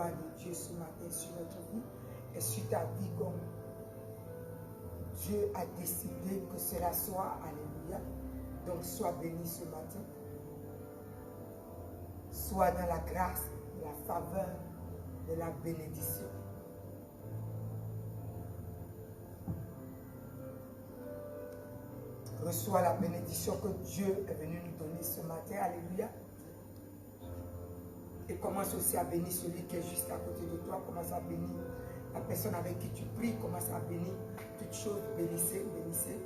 gloire de Dieu ce matin sur notre vie et sur ta vie comme Dieu a décidé que cela soit. Alléluia. Donc sois béni ce matin. Sois dans la grâce, la faveur de la bénédiction. Reçois la bénédiction que Dieu est venu nous donner ce matin. Alléluia. Et commence aussi à bénir celui qui est juste à côté de toi. Commence à bénir la personne avec qui tu pries. Commence à bénir toutes choses. Bénissez, bénissez.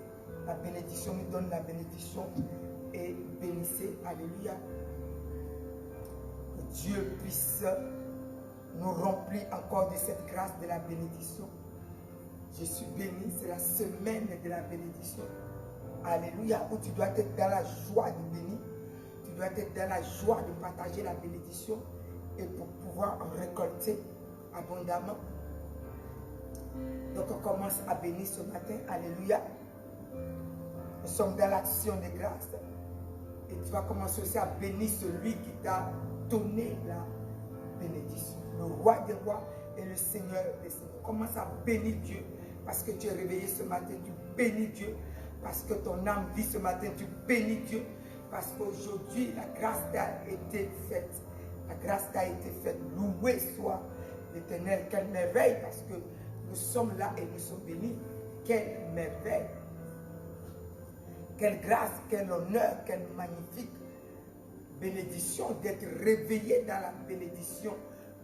La bénédiction nous donne la bénédiction. Et bénissez. Alléluia. Que Dieu puisse nous remplir encore de cette grâce de la bénédiction. Je suis béni. C'est la semaine de la bénédiction. Alléluia. Où tu dois être dans la joie de bénir. Tu dois être dans la joie de partager la bénédiction et pour pouvoir en récolter abondamment. Donc on commence à bénir ce matin. Alléluia. Nous sommes dans l'action de grâce. Et tu vas commencer aussi à bénir celui qui t'a donné la bénédiction. Le roi des rois et le Seigneur des seigneurs. Commence à bénir Dieu parce que tu es réveillé ce matin. Tu bénis Dieu parce que ton âme vit ce matin. Tu bénis Dieu. Parce qu'aujourd'hui, la grâce t'a été faite. La grâce t'a été faite. Loué soit l'Éternel. Quelle merveille, parce que nous sommes là et nous sommes bénis. Quelle merveille. Quelle grâce, quel honneur, quelle magnifique bénédiction d'être réveillé dans la bénédiction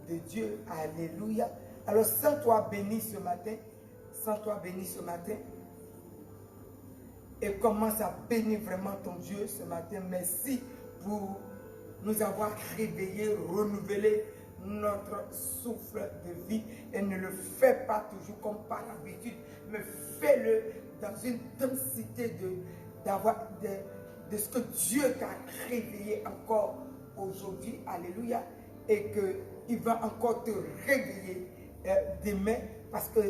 de Dieu. Alléluia. Alors, sens-toi béni ce matin. Sens-toi béni ce matin. Et commence à bénir vraiment ton Dieu ce matin. Merci pour nous avoir réveillés, renouvelé notre souffle de vie. Et ne le fais pas toujours comme par habitude, mais fais-le dans une densité de ce que Dieu t'a réveillé encore aujourd'hui. Alléluia. Et qu'il va encore te réveiller demain parce que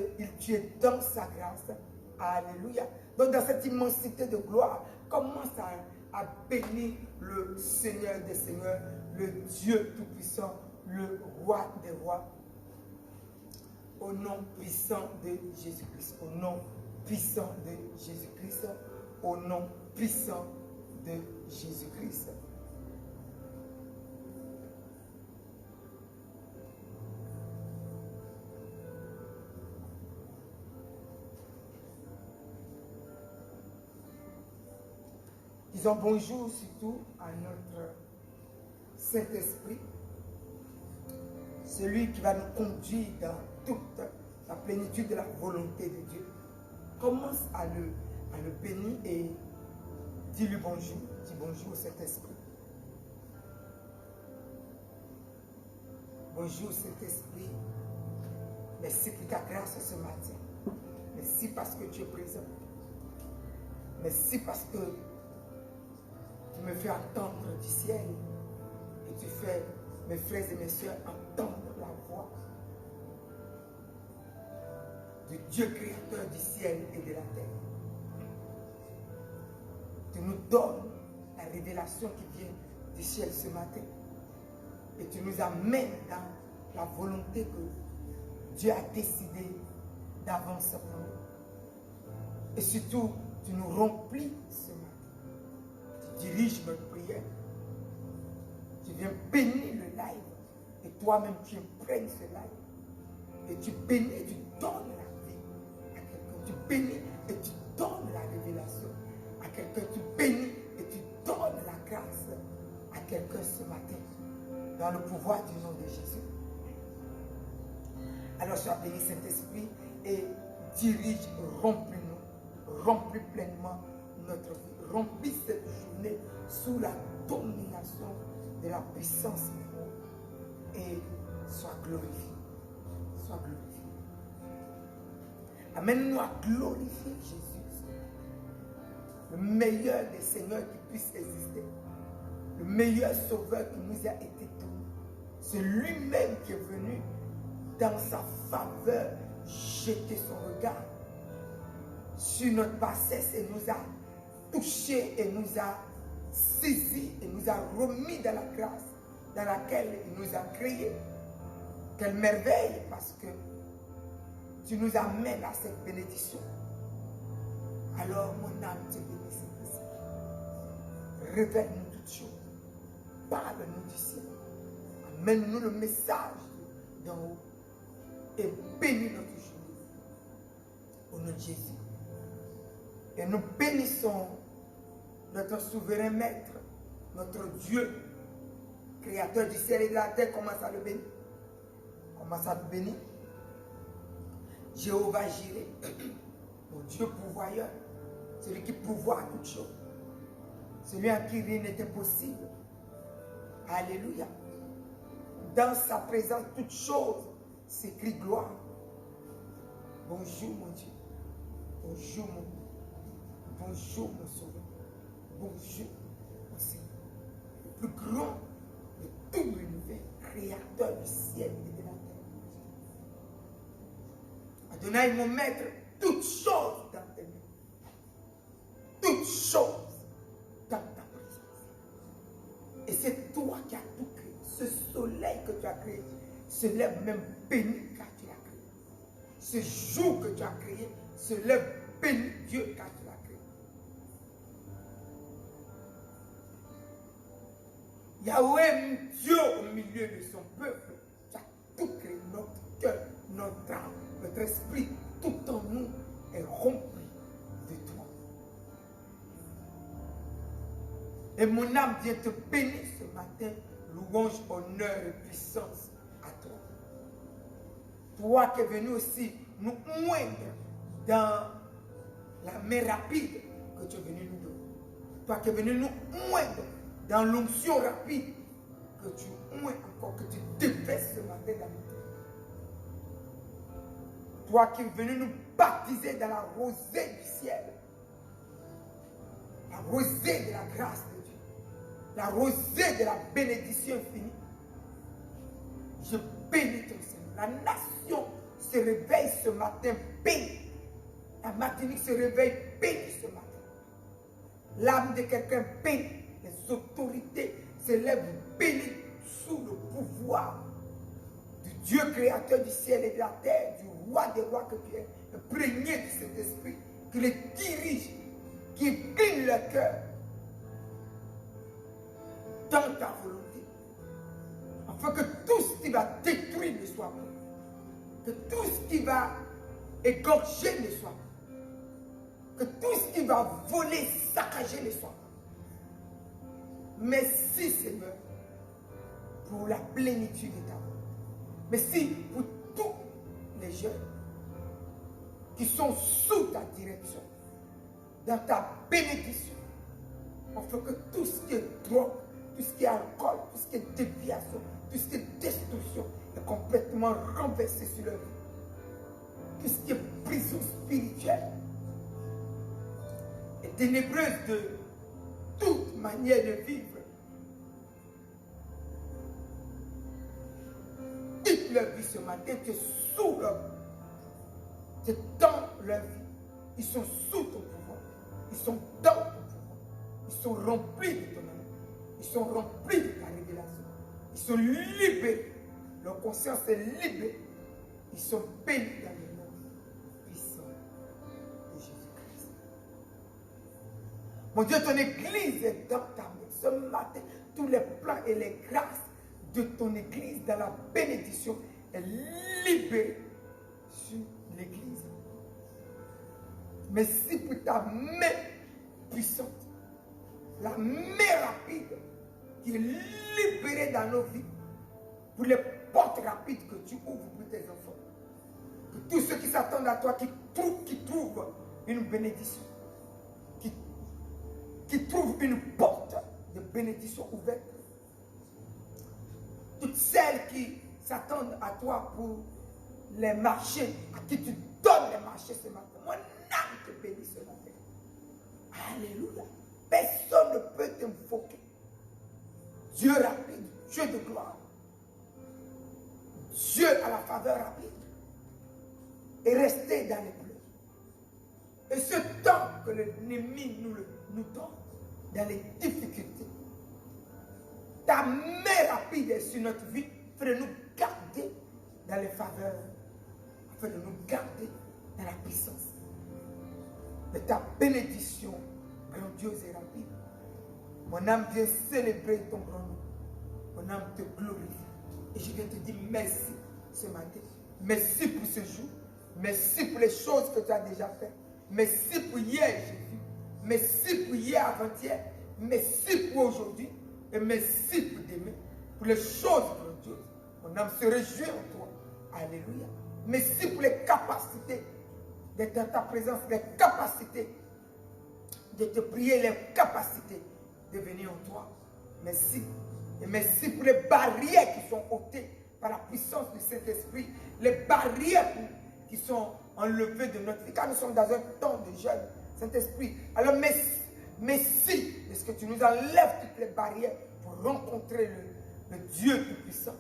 tu es dans sa grâce. Alléluia. Donc dans cette immensité de gloire, commence à bénir le Seigneur des Seigneurs, le Dieu Tout-Puissant, le Roi des Rois. Au nom puissant de Jésus-Christ. Au nom puissant de Jésus-Christ. Au nom puissant de Jésus-Christ. Disons bonjour surtout à notre Saint-Esprit, celui qui va nous conduire dans toute la plénitude de la volonté de Dieu. Commence à le bénir et dis-lui bonjour. Dis bonjour Saint-Esprit. Bonjour Saint-Esprit. Merci pour ta grâce ce matin. Merci parce que tu es présent. Merci parce que tu me fais entendre du ciel et tu fais mes frères et mes soeurs entendre la voix du Dieu créateur du ciel et de la terre. Tu nous donnes la révélation qui vient du ciel ce matin et tu nous amènes dans la volonté que Dieu a décidé d'avance pour nous. Et surtout, tu nous remplis ce matin. Dirige notre prière. Tu viens bénir le live. Et toi-même, tu imprègnes ce live. Et tu bénis et tu donnes la vie à quelqu'un. Tu bénis et tu donnes la révélation à quelqu'un. Tu bénis et tu donnes la grâce à quelqu'un ce matin. Dans le pouvoir du nom de Jésus. Alors, sois béni Saint-Esprit et dirige, remplis-nous. Remplis pleinement notre vie. Remplis cette journée sous la domination de la puissance de Dieu et sois glorifié. Sois glorifié. Amène-nous à glorifier Jésus, le meilleur des seigneurs qui puisse exister, le meilleur sauveur qui nous a été donné. C'est lui-même qui est venu dans sa faveur jeter son regard sur notre bassesse et nous a touché et nous a saisi et nous a remis dans la grâce dans laquelle il nous a créés Quelle merveille, parce que tu nous amènes à cette bénédiction. Alors mon âme te bénit, Saint-Esprit. Révèle-nous toutes choses. Parle-nous du ciel. Amène-nous le message d'en haut. Et bénis notre journée. Au nom de Jésus. Et nous bénissons notre souverain maître, notre Dieu, créateur du ciel et de la terre. Commence à le bénir. Commence à le bénir. Jéhovah Jireh, mon Dieu pourvoyeur, celui qui pourvoit toutes choses, celui à qui rien n'est impossible. Alléluia. Dans sa présence, toutes choses s'écrit gloire. Bonjour mon Dieu. Bonjour mon Dieu. Bonjour mon Sauveur. Bonjour mon Seigneur. Le plus grand de tout l'univers, créateur du ciel et de la terre. Adonai, mon maître, toutes choses dans tes mains. Toutes choses dans ta présence. Et c'est toi qui as tout créé. Ce soleil que tu as créé se lève même béni car tu l'as créé. Ce jour que tu as créé se lève béni Dieu car tu l'as créé. Yahweh, Dieu au milieu de son peuple, tu as tout créé. Notre cœur, notre âme, notre esprit, tout en nous est rempli de toi. Et mon âme vient te bénir ce matin, louange, honneur et puissance à toi. Toi qui es venu aussi nous moindre dans la mer rapide que tu es venu nous donner. Toi qui es venu nous moindre dans l'onction rapide que tu moins encore, que tu déverses ce matin dans nous. Toi qui es venu nous baptiser dans la rosée du ciel. La rosée de la grâce de Dieu. La rosée de la bénédiction infinie. Je bénis ton Seigneur. La nation se réveille ce matin bénie. La Martinique se réveille bénie ce matin. L'âme de quelqu'un bénie. Les autorités se lèvent bénies sous le pouvoir du Dieu créateur du ciel et de la terre, du roi des rois que tu es, imprégné de cet esprit, qui les dirige, qui incline leur cœur dans ta volonté, afin que tout ce qui va détruire ne soit pas, que tout ce qui va égorger ne soit pas, que tout ce qui va voler, saccager ne soit pas. Merci Seigneur pour la plénitude de ta voix. Merci pour tous les jeunes qui sont sous ta direction, dans ta bénédiction, afin que tout ce qui est drogue, tout ce qui est alcool, tout ce qui est déviation, tout ce qui est destruction est complètement renversé sur leur vie. Tout ce qui est prison spirituelle et ténébreuse de toute manière de vivre. Quitte leur vie ce matin, tu es sous leur vie. Tu es dans leur vie. Ils sont sous ton pouvoir. Ils sont dans ton pouvoir. Ils sont remplis de ton amour. Ils sont remplis de ta révélation. Ils sont libérés. Leur conscience est libérée. Ils sont bénis dans le nom puissant de Jésus-Christ. Mon Dieu, ton église est dans ta main. Ce matin, tous les plans et les grâces de ton église dans la bénédiction est libérée sur l'église. Merci pour ta main puissante, la main rapide qui est libérée dans nos vies, pour les portes rapides que tu ouvres pour tes enfants. Pour tous ceux qui s'attendent à toi, qui trouvent une bénédiction, qui trouvent une porte de bénédiction ouverte. Toutes celles qui s'attendent à toi pour les marchés, à qui tu donnes les marchés ce matin. Mon âme te bénit ce matin. Alléluia. Personne ne peut t'invoquer. Dieu rapide, Dieu de gloire. Dieu à la faveur rapide. Et rester dans les pleurs. Et ce temps que l'ennemi nous donne dans les difficultés. Ta main rapide est sur notre vie. Fais-nous garder dans les faveurs, afin de nous garder dans la puissance de ta bénédiction grandiose et rapide. Mon âme vient célébrer ton grand nom. Mon âme te glorifie. Et je viens te dire merci ce matin. Merci pour ce jour. Merci pour les choses que tu as déjà faites. Merci pour hier, Jésus. Merci pour hier, avant-hier. Merci pour aujourd'hui. Et merci pour demain. Pour les choses grandioses. Mon âme se réjouit en toi. Alléluia. Merci pour les capacités d'être dans ta présence. Les capacités de te prier. Les capacités de venir en toi. Merci. Et merci pour les barrières qui sont ôtées par la puissance du Saint-Esprit. Les barrières qui sont enlevées de notre vie. Car nous sommes dans un temps de jeûne, Saint-Esprit. Alors merci. Est-ce que tu nous enlèves toutes les barrières pour rencontrer le Dieu Tout-Puissant.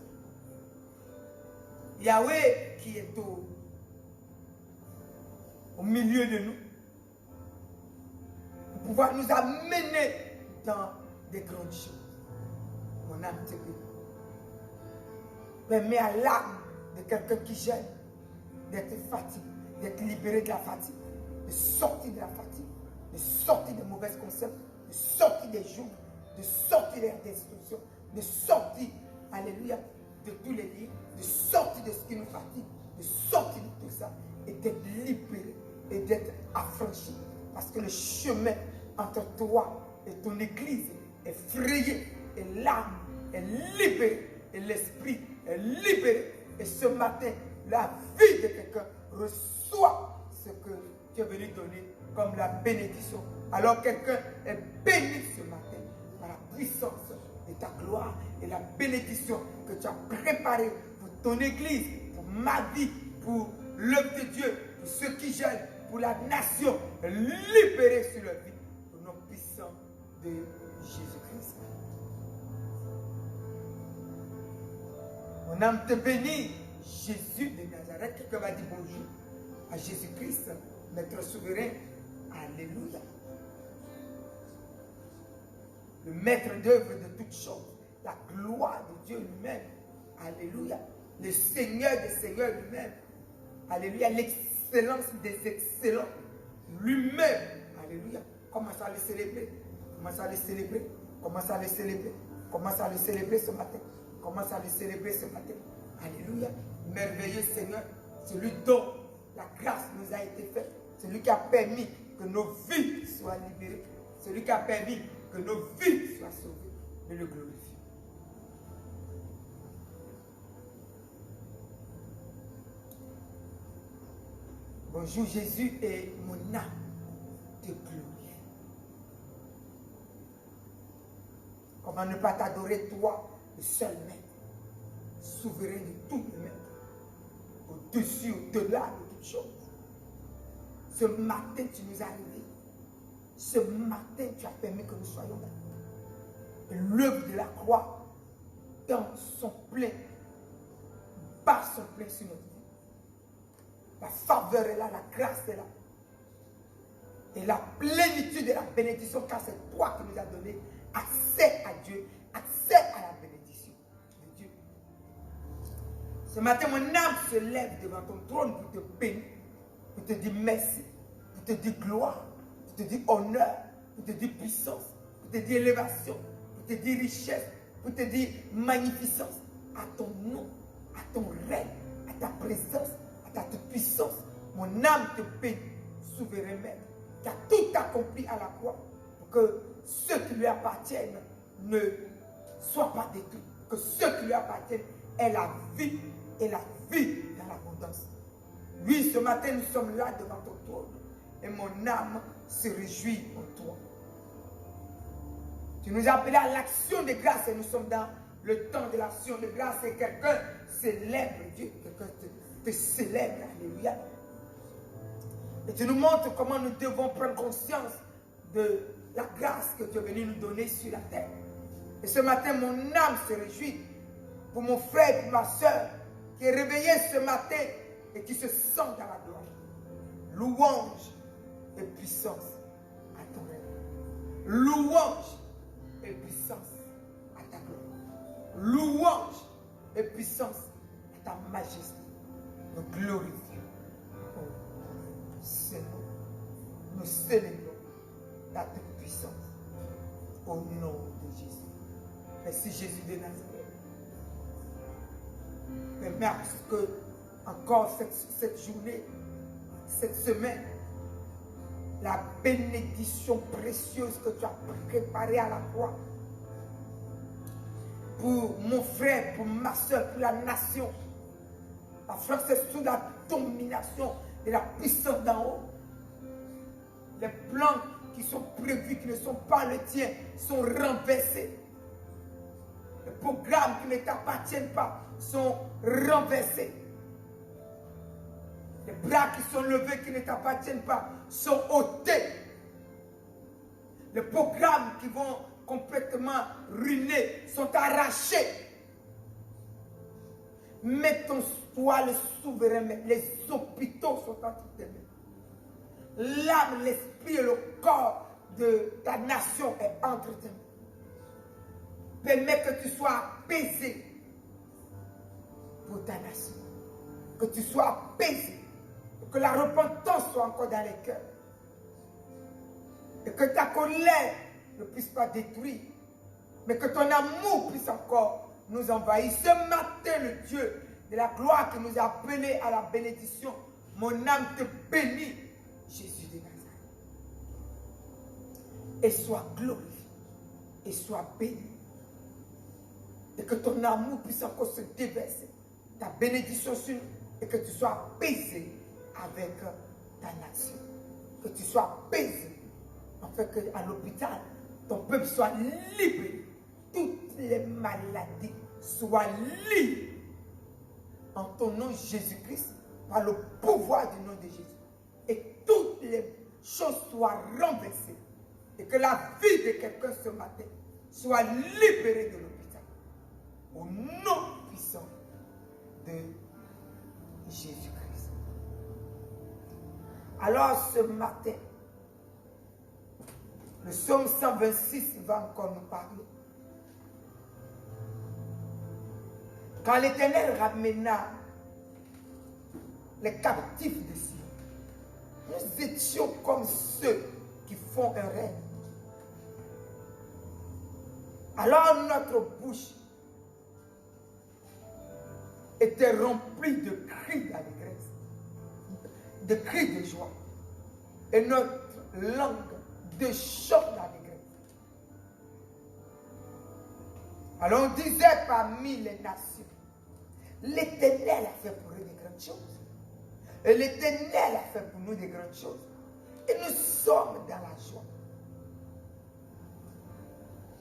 Yahweh qui est au milieu de nous. Pour pouvoir nous amener dans des grandes choses. Mon âme te bénit. Permets à l'âme de quelqu'un qui gêne d'être fatigué, d'être libéré de la fatigue, de sortir de la fatigue, de sortir des mauvais concepts, de sortir des jours, de sortir des destructions, de sortir, alléluia, de tous les livres, de sortir de ce qui nous fatigue, de sortir de tout ça et d'être libéré et d'être affranchi. Parce que le chemin entre toi et ton église est frayé et l'âme est libérée et l'esprit est libéré. Et ce matin, la vie de quelqu'un reçoit ce que tu es venu donner comme la bénédiction. Alors quelqu'un est béni ce matin par la puissance de ta gloire et la bénédiction que tu as préparée pour ton église, pour ma vie, pour l'œuvre de Dieu, pour ceux qui gênent, pour la nation, libérée sur leur vie, au nom puissant de Jésus-Christ. Mon âme te bénit, Jésus de Nazareth. Quelqu'un va dire bonjour à Jésus-Christ, Maître souverain. Alléluia. Le maître d'œuvre de toutes choses. La gloire de Dieu lui-même. Alléluia. Le Seigneur des Seigneurs lui-même. Alléluia. L'excellence des excellents lui-même. Alléluia. Commence à le célébrer. Commence à le célébrer. Commence à le célébrer. Commence à le célébrer ce matin. Commence à le célébrer ce matin. Alléluia. Merveilleux Seigneur. Celui dont la grâce nous a été faite. Celui qui a permis que nos vies soient libérées. Celui qui a permis que nos vies soient sauvées. Et le glorifie. Bonjour Jésus et mon âme te glorifie. Comment ne pas t'adorer toi, le seul maître, souverain de tout le maître, au-dessus, au-delà de toutes choses. Ce matin, tu nous as réveillés. Ce matin, tu as permis que nous soyons là. Et l'œuvre de la croix, dans son plein, par son plein sur notre vie. La faveur est là, la grâce est là. Et la plénitude de la bénédiction, car c'est toi qui nous as donné accès à Dieu, accès à la bénédiction de Dieu. Ce matin, mon âme se lève devant ton trône pour te bénir, pour te dire merci, pour te dire gloire, pour te dire honneur, pour te dire puissance, pour te dire élévation, pour te dire richesse, pour te dire magnificence, à ton nom, à ton règne, à ta présence, à ta toute-puissance. Mon âme te bénit, souverain maître, qui a tout accompli à la croix, pour que ceux qui lui appartiennent ne soient pas détruits, que ceux qui lui appartiennent aient la vie, et la vie dans l'abondance. Oui, ce matin, nous sommes là devant ton trône, et mon âme se réjouit en toi. Tu nous as appelés à l'action de grâce, et nous sommes dans le temps de l'action de grâce, et quelqu'un célèbre Dieu, quelqu'un te célèbre, alléluia. Et tu nous montres comment nous devons prendre conscience de la grâce que tu es venu nous donner sur la terre. Et ce matin, mon âme se réjouit pour mon frère et pour ma soeur qui est réveillé ce matin et qui se sent dans la gloire. Louange et puissance à ton règne. Louange et puissance à ta gloire. Louange et puissance à ta majesté. Nous glorifions. Oh, Seigneur, nous célébrons ta toute-puissance. Au nom de Jésus. Merci Jésus de Nazareth. Mais merci que encore cette journée, cette semaine, la bénédiction précieuse que tu as préparée à la croix pour mon frère, pour ma soeur, pour la nation. La France est sous la domination de la puissance d'en haut. Les plans qui sont prévus, qui ne sont pas le tien, sont renversés. Les programmes qui ne t'appartiennent pas sont renversés. Les bras qui sont levés, qui ne t'appartiennent pas, sont ôtés. Les programmes qui vont complètement ruiner sont arrachés. Mais toi le souverain, les hôpitaux sont entre tes mains. L'âme, l'esprit et le corps de ta nation est entre tes mains. Permets que tu sois apaisé pour ta nation. Que tu sois apaisé. Que la repentance soit encore dans les cœurs. Et que ta colère ne puisse pas détruire. Mais que ton amour puisse encore nous envahir. Ce matin, le Dieu de la gloire qui nous a appelés à la bénédiction, mon âme te bénit, Jésus de Nazareth. Et sois glorifié. Et sois béni. Et que ton amour puisse encore se déverser. Ta bénédiction sur nous. Et que tu sois apaisé avec ta nation. Que tu sois apaisé. Afin qu'à l'hôpital, ton peuple soit libéré. Toutes les maladies soient libres. En ton nom Jésus-Christ, par le pouvoir du nom de Jésus. Et toutes les choses soient renversées. Et que la vie de quelqu'un ce matin soit libérée de l'hôpital. Au nom puissant de Jésus-Christ. Alors ce matin, le psaume 126 va encore nous parler. Quand l'Éternel ramena les captifs de Sion, nous étions comme ceux qui font un rêve. Alors notre bouche était remplie de cris d'allégresse, de cris de joie, et notre langue de chants d'allégresse. Alors on disait parmi les nations, l'Éternel a fait pour eux des grandes choses. Et l'Éternel a fait pour nous des grandes choses. Et nous sommes dans la joie.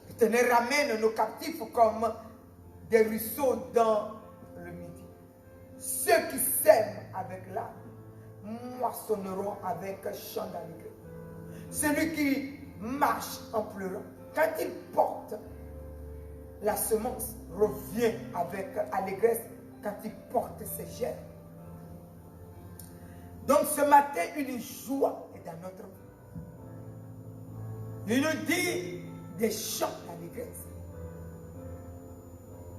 L'Éternel ramène nos captifs comme des ruisseaux dans le midi. Ceux qui sèment avec l'âme moissonneront avec chant d'allégresse. Celui qui marche en pleurant, quand il porte la semence, revient avec allégresse quand il porte ses germes. Donc ce matin, une joie est dans notre vie. Il nous dit des chants d'allégresse.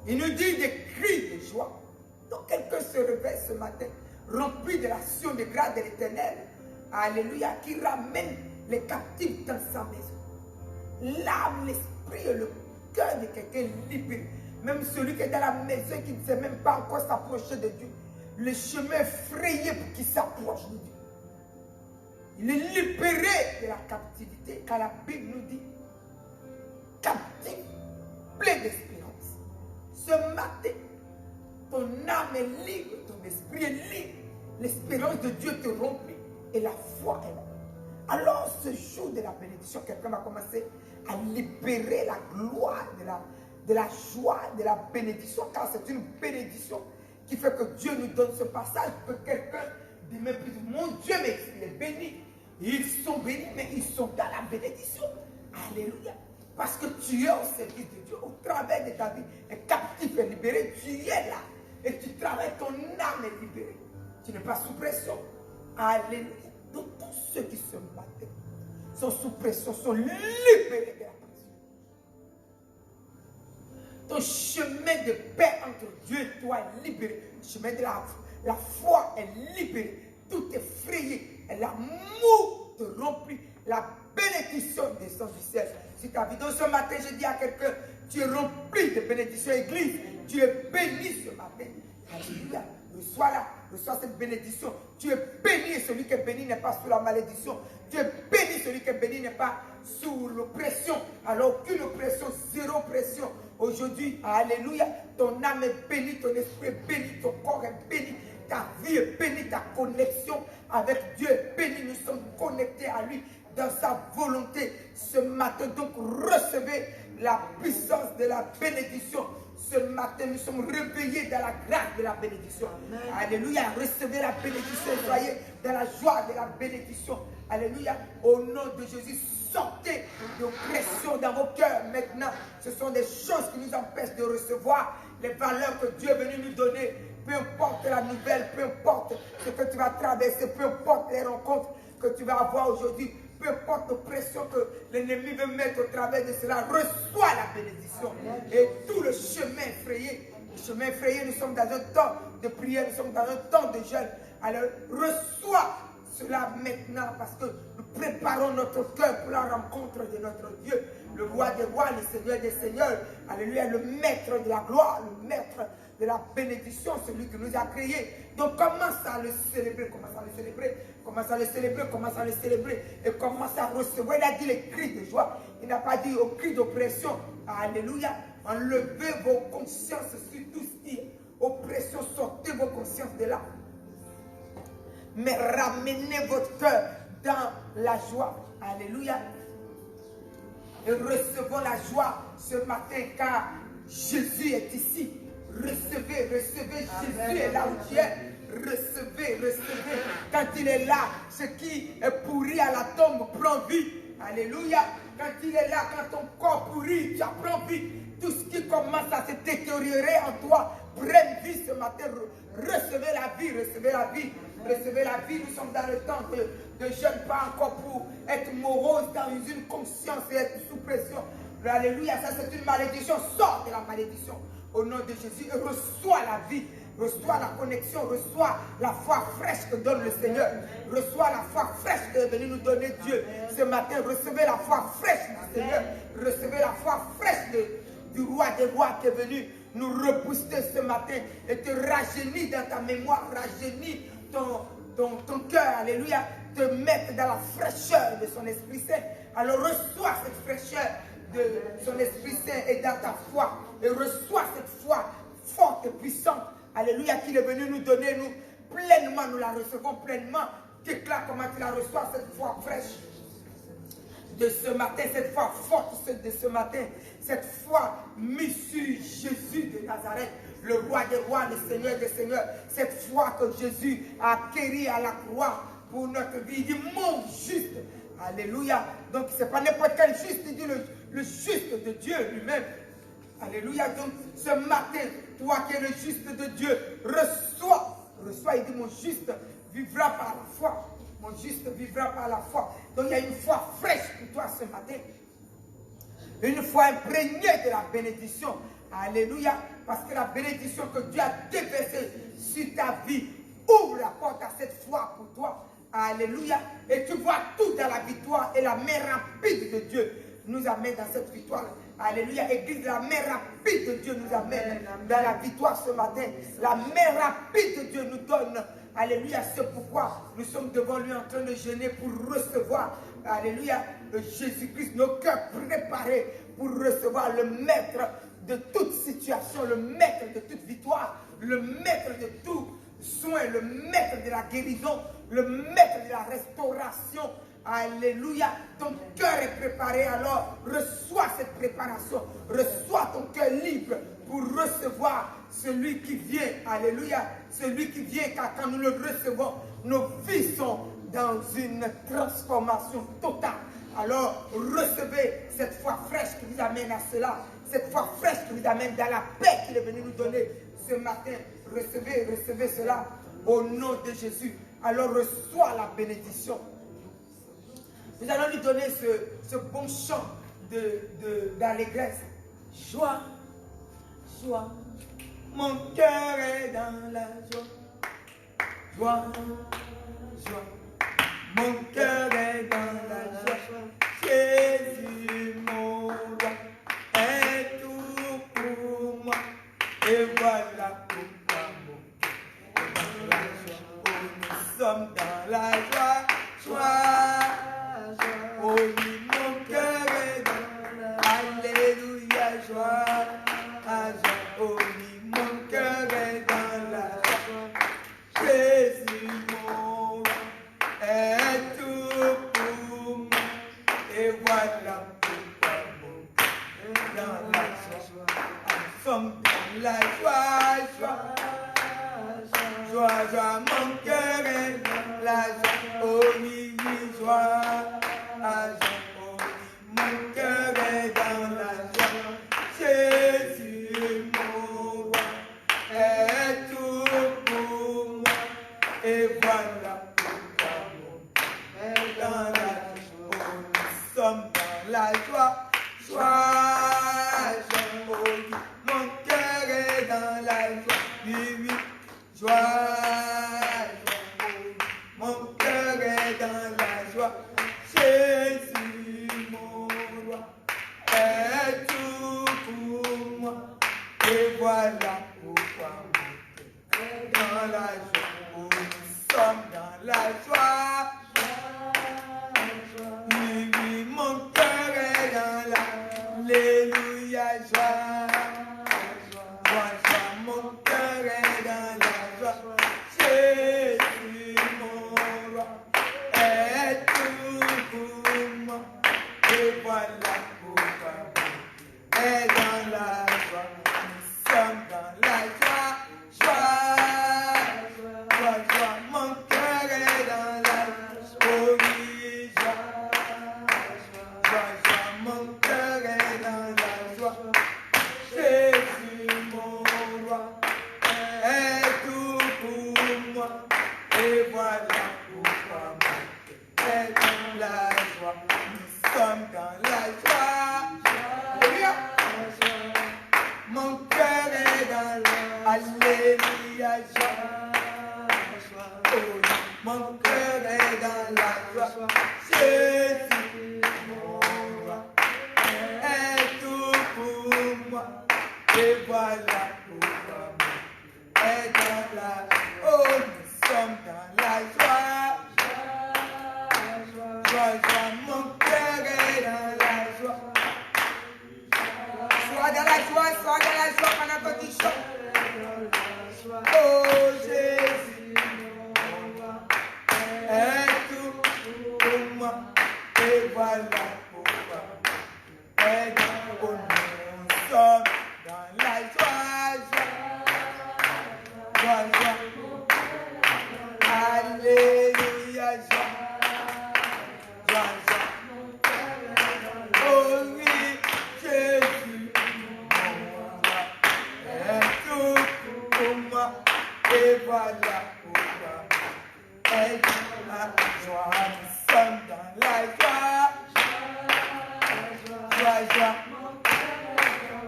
Il nous dit des cris de joie. Donc quelqu'un se réveille ce matin, rempli de l'action de grâce de l'Éternel. Alléluia, qui ramène les captifs dans sa maison. L'âme, l'esprit et le cœur de quelqu'un libéré. Même celui qui est dans la maison et qui ne sait même pas encore s'approcher de Dieu. Le chemin est frayé pour qu'il s'approche de Dieu. Il est libéré de la captivité, car la Bible nous dit captif, plein d'espérance. Ce matin, ton âme est libre, ton esprit est libre. L'espérance de Dieu te remplit et la foi est là. Alors, ce jour de la bénédiction, quelqu'un va commencer à libérer la gloire de la joie, de la bénédiction, car c'est une bénédiction qui fait que Dieu nous donne ce passage, que quelqu'un dit même plus, mon Dieu, mais il est béni. Ils sont bénis, mais ils sont dans la bénédiction. Alléluia. Parce que tu es au service de Dieu, au travers de ta vie, et captif et libéré, tu es là. Et tu travailles, ton âme est libérée. Tu n'es pas sous pression. Alléluia. Donc tous ceux qui se battent sont sous pression, sont libérés de la pression. ton chemin de paix entre Dieu et toi est libéré. Le chemin de la foi est libéré. Tout est frayé. Et l'amour te remplit. La bénédiction descend du ciel. Si ta vie, donc ce matin, je dis à quelqu'un, tu es rempli de bénédictions, Église. Tu es béni ce matin. Alléluia. Reçois cette bénédiction. Tu es béni et celui qui est béni n'est pas sous la malédiction. Tu es béni, celui qui est béni n'est pas sous l'oppression. Alors aucune oppression, zéro pression. Aujourd'hui, alléluia, ton âme est bénie, ton esprit est béni, ton corps est béni, ta vie est bénie, ta connexion avec Dieu est bénie. Nous sommes connectés à lui dans sa volonté. Ce matin, donc, recevez la puissance de la bénédiction. Ce matin, nous sommes réveillés dans la grâce de la bénédiction. Amen. Alléluia. Recevez la bénédiction. Soyez dans la joie de la bénédiction. Alléluia. Au nom de Jésus, sortez d'oppression dans vos cœurs maintenant. Ce sont des choses qui nous empêchent de recevoir les valeurs que Dieu est venu nous donner. Peu importe la nouvelle, peu importe ce que tu vas traverser, peu importe les rencontres que tu vas avoir aujourd'hui, peu importe l'oppression que l'ennemi veut mettre au travers de cela, reçois la bénédiction. Et tout le chemin effrayé, nous sommes dans un temps de prière, nous sommes dans un temps de jeûne. Alors reçois cela maintenant parce que nous préparons notre cœur pour la rencontre de notre Dieu, le roi des rois, le Seigneur des seigneurs. Alléluia, le maître de la gloire, le maître de la bénédiction, celui qui nous a créés. Donc commence à le célébrer, commence à le célébrer, commence à le célébrer, commence à le célébrer et commence à recevoir. Il a dit les cris de joie, il n'a pas dit aux cris d'oppression. Alléluia, enlevez vos consciences sur tout ce qui est oppression, sortez vos consciences de là. Mais ramenez votre cœur dans la joie. Alléluia. Et recevons la joie ce matin car Jésus est ici. Recevez, recevez. Amen. Jésus est là où tu es. Recevez, recevez. Quand il est là, ce qui est pourri à la tombe prend vie. Alléluia. Quand il est là, quand ton corps pourrit, tu apprends vie. Tout ce qui commence à se détériorer en toi, prenne vie ce matin. Recevez la vie, recevez la vie. Recevez la vie, nous sommes dans le temps de jeûne, pas encore pour être morose dans une conscience et être sous pression. Alléluia, ça c'est une malédiction, sors de la malédiction au nom de Jésus et reçois la vie, reçois la connexion, reçois la foi fraîche que donne le Seigneur, reçois la foi fraîche que est venu nous donner Dieu. Ce matin, recevez la foi fraîche du Seigneur, recevez la foi fraîche du roi des rois qui est venu nous repousser ce matin et te rajeunir dans ta mémoire, rajeunir ton cœur, alléluia, te mettre dans la fraîcheur de son Esprit Saint. Alors reçois cette fraîcheur de son Esprit Saint et dans ta foi. Et reçois cette foi forte et puissante, alléluia, qu'il est venu nous donner, nous pleinement, nous la recevons pleinement. Déclare comment tu la reçois, cette foi fraîche de ce matin, cette foi forte de ce matin, cette foi mise sur Jésus de Nazareth, le roi des rois, le Seigneur des seigneurs, cette foi que Jésus a acquérie à la croix pour notre vie. Il dit mon juste, alléluia. Donc ce n'est pas n'importe quel juste, il dit le juste de Dieu lui-même. Alléluia. Donc ce matin, toi qui es le juste de Dieu, reçois, il dit mon juste vivra par la foi. Mon juste vivra par la foi. Donc il y a une foi fraîche pour toi ce matin. Une foi imprégnée de la bénédiction. Alléluia. Parce que la bénédiction que Dieu a déversée sur ta vie ouvre la porte à cette foi pour toi. Alléluia. Et tu vois tout dans la victoire. Et la main rapide de Dieu nous amène dans cette victoire. Alléluia. Église, la main rapide de Dieu nous amène dans la victoire ce matin. La main rapide de Dieu nous donne. Alléluia. C'est pourquoi nous sommes devant lui en train de jeûner pour recevoir. Alléluia. Jésus-Christ, nos cœurs préparés pour recevoir le maître de toute situation, le maître de toute victoire, le maître de tout soin, le maître de la guérison, le maître de la restauration. Alléluia. Ton cœur est préparé, alors reçois cette préparation. Reçois ton cœur libre pour recevoir celui qui vient. Alléluia. Celui qui vient, car quand nous le recevons, nos vies sont dans une transformation totale. Alors recevez cette foi fraîche qui vous amène à cela. Cette foi fraîche qui vous amène dans la paix qu'il est venu nous donner ce matin. Recevez cela au nom de Jésus. Alors reçois la bénédiction. Nous allons lui donner ce bon chant d'allégresse. Joie, joie. Mon cœur est dans la joie. Joie, joie. Mon cœur est dans la joie. Jésus, mon roi, est tout pour moi. Et voilà pourquoi mon cœur est dans la joie. Oh, nous sommes dans la joie, joie, joie. Oh oui, mon cœur est dans la joie. Alléluia, joie, joie. Oh oui, mon cœur est dans la joie. Jésus, mon roi, est tout pour moi. Et voilà pourquoi mon cœur est dans la joie. Nous sommes dans la joie, joie, joie, joie. Mon cœur est dans la joie. Oh oui, oui, joie, joie. Oh oui, mon cœur est dans la joie. Jésus, mon roi, est tout pour moi. Et voilà pourquoi mon cœur est dans la joie. Oh, nous sommes dans la joie, joie, joie. Oh oui, mon cœur est dans la joie. Oui, oui, joie, joie. Oh oui, mon cœur est dans la joie. Jésus, mon roi, est tout pour moi. Et voilà pourquoi mon cœur est dans la joie. Oh, nous sommes dans la joie. Oui, oui, mon cœur est dans la Alléluia, joie, joie, joie. Mon cœur est dans la joie. Jésus, mon roi, est tout pour moi. Et voilà pourquoi mon cœur est dans la joie. Nous sommes dans la joie, joie, joie, joie. Mon cœur est dans la joie. Oh oui, joie, joie, joie. Mon cœur est dans la joie. Jésus, mon roi, est tout pour moi. Et voilà pourquoi mon cœur est dans la joie. Nous sommes dans la joie. Alléluia. Mon cœur est dans la Alléluia, joie. Oh, mon cœur est dans la joie. Jésus, mon roi, est tout pour moi. Et voilà pourquoi mon cœur est dans la joie. Oh, nous sommes dans la joie. Joie, joie, mon cœur est dans la joie. Sois dans la joie pendant que tu chantes. Oh Jésus, est tout pour moi. Et voilà pourquoi est dans oh, nous sommes dans la joie, joie, joie. Alléluia, joie, joie, joie. Oh oui, Jésus, est tout pour moi. Et voilà pourquoi est dans la joie. Nous sommes dans la joie, joie, joie.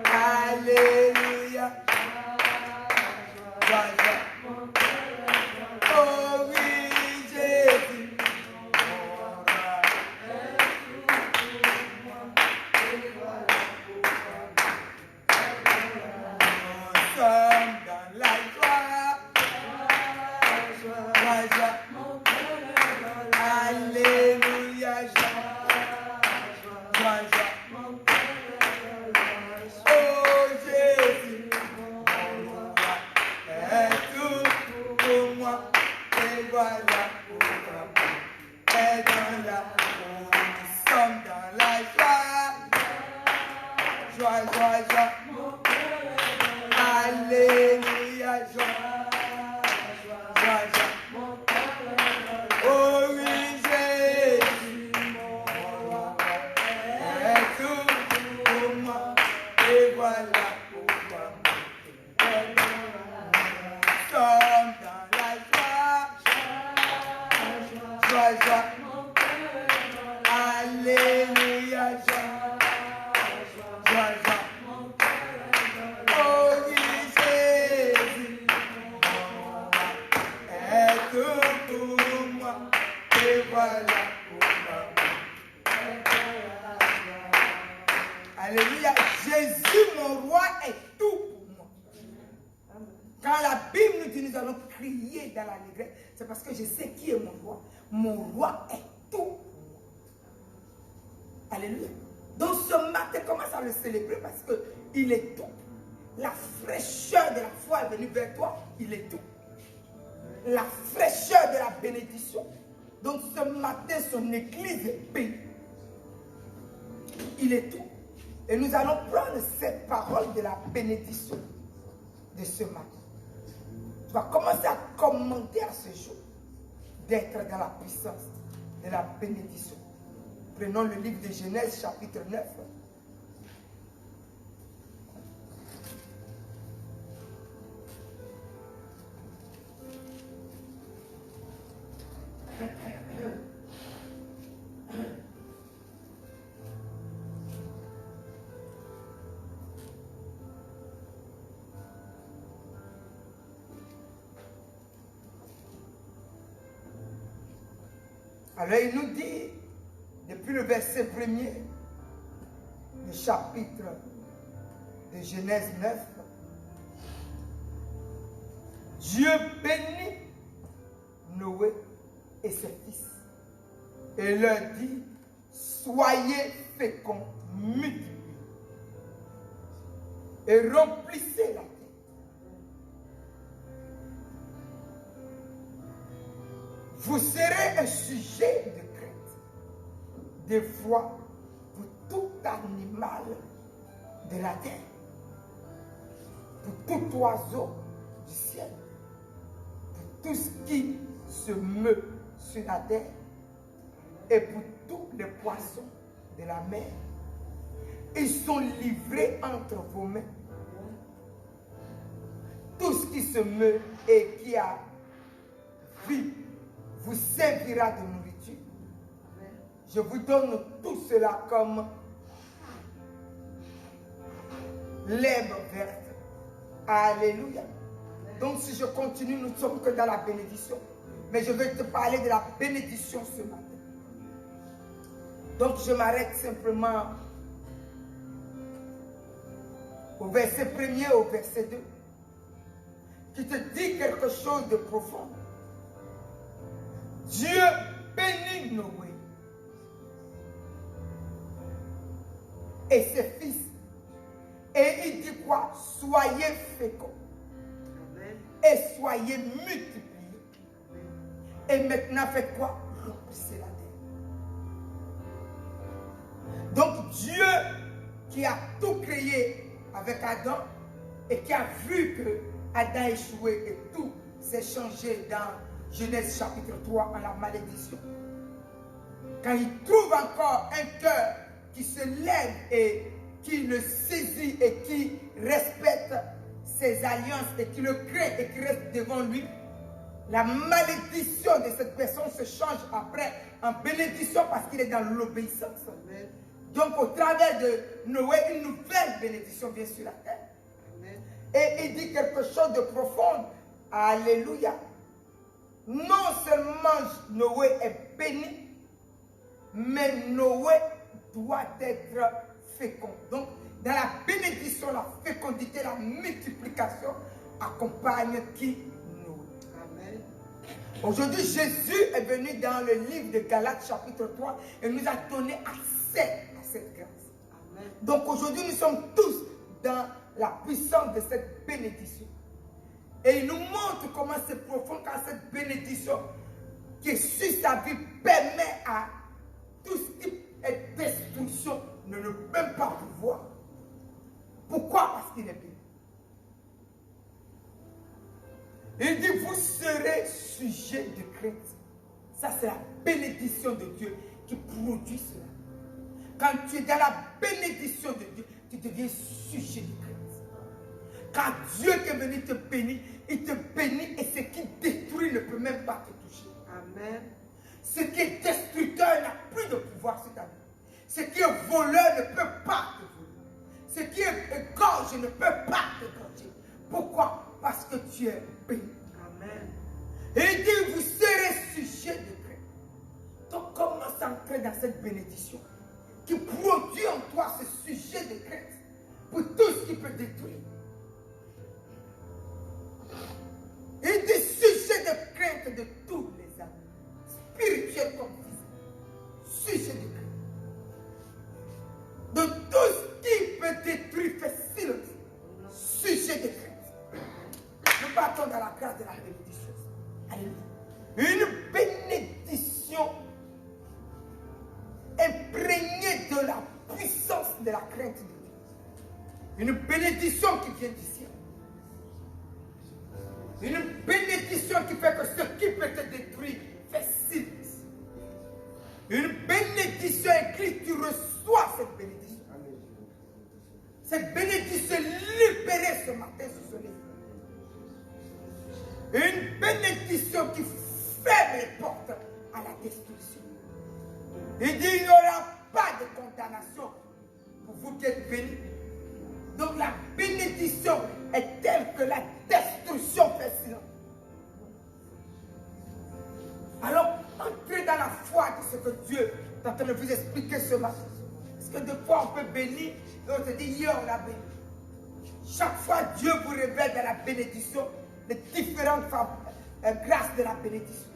Alléluia, joie, joie. Oh oui, Jésus, nous sommes dans la joie, joie, joie. Alléluia, joie, joie, joie. Oh Jésus, est tout pour moi. Et voilà pourquoi est dans la joie. Nous sommes dans la joie, joie, joie, joie. Alléluia, joie, joie, joie. Oh oui, Jésus, est tout pour moi. Et voilà pourquoi nous sommes dans la joie, joie, joie. Alléluia, joie, joie, joie. Oh mon roi est tout pour moi. Quand la Bible nous dit nous allons crier dans l'allégresse, c'est parce que je sais qui est mon roi. Mon roi est tout pour moi. Alléluia. Donc ce matin, commence à le célébrer parce qu'il est tout. La fraîcheur de la foi est venue vers toi, il est tout. La fraîcheur de la bénédiction. Donc ce matin, son église est bénie. Il est tout. Et nous allons prendre cette parole de la bénédiction de ce matin. Tu vas commencer à commenter à ce jour d'être dans la puissance de la bénédiction. Prenons le livre de Genèse chapitre 9. Alors il nous dit, depuis le verset 1er, du chapitre de Genèse 9, Dieu bénit Noé et ses fils et leur dit, soyez féconds, multipliez et remplissez la terre. Vous serez un sujet de crainte, des fois pour tout animal de la terre, pour tout oiseau du ciel, pour tout ce qui se meut sur la terre et pour tous les poissons de la mer. Ils sont livrés entre vos mains. Tout ce qui se meut et qui a vie vous servira de nourriture. Je vous donne tout cela comme l'herbe verte. Alléluia. Donc si je continue, nous ne sommes que dans la bénédiction. Mais je vais te parler de la bénédiction ce matin. Donc je m'arrête simplement au verset 1er, au verset 2, qui te dit quelque chose de profond. Dieu bénit Noé et ses fils. Et il dit quoi? Soyez féconds. Amen. Et soyez multipliés. Et maintenant faites quoi? Remplissez la terre. Donc Dieu qui a tout créé avec Adam et qui a vu que Adam échoué et tout s'est changé dans Genèse chapitre 3 en la malédiction. Quand il trouve encore un cœur qui se lève et qui le saisit et qui respecte ses alliances et qui le crée et qui reste devant lui, la malédiction de cette personne se change après en bénédiction parce qu'il est dans l'obéissance. Donc au travers de Noé, une nouvelle bénédiction vient sur la terre. Amen. Et il dit quelque chose de profond. Alléluia. Non seulement Noé est béni, mais Noé doit être fécond. Donc, dans la bénédiction, la fécondité, la multiplication accompagne qui? Noé. Amen. Aujourd'hui, Jésus est venu dans le livre de Galates chapitre 3 et nous a donné accès à cette grâce. Amen. Donc aujourd'hui, nous sommes tous dans la puissance de cette bénédiction. Et il nous montre comment c'est profond quand cette bénédiction qui est sur sa vie permet à tout ce qui est destruction ne le peut même pas pouvoir. Pourquoi? Parce qu'il est béni. Il dit, vous serez sujet de crainte. Ça, c'est la bénédiction de Dieu qui produit cela. Quand tu es dans la bénédiction de Dieu, tu deviens sujet de crainte. Quand Dieu qui est venu te bénir, il te bénit et ce qui détruit ne peut même pas te toucher. Amen. Ce qui est destructeur n'a plus de pouvoir sur ta vie. Ce qui est voleur ne peut pas te voler. Ce qui est égorgé ne peut pas t'égorger. Pourquoi? Parce que tu es béni. Amen. Et il dit, vous serez sujet de crainte. Donc commence à entrer dans cette bénédiction qui produit en toi ce sujet de crainte pour tout ce qui peut détruire. Et des sujets de crainte de tous les âmes, spirituels comme physiques. Sujets de crainte. De tout ce qui peut détruire, fait silence. Sujet de crainte. Nous partons dans la grâce de la bénédiction. Alléluia. Une bénédiction imprégnée de la puissance de la crainte de Dieu. Une bénédiction qui vient du ciel. Une bénédiction qui fait que ce qui peut te détruire fait silence. Une bénédiction écrite, tu reçois cette bénédiction. Cette bénédiction libérée ce matin sous ce livre. Une bénédiction qui ferme les portes à la destruction. Il dit il n'y aura pas de condamnation pour vous qui êtes bénis. Donc la bénédiction est telle que la destruction fait silence. Alors entrez dans la foi de ce que Dieu est en train de vous expliquer ce matin. Parce que des fois on peut bénir et on se dit hier on a béni. Chaque fois Dieu vous révèle dans la bénédiction les différentes grâces de la bénédiction.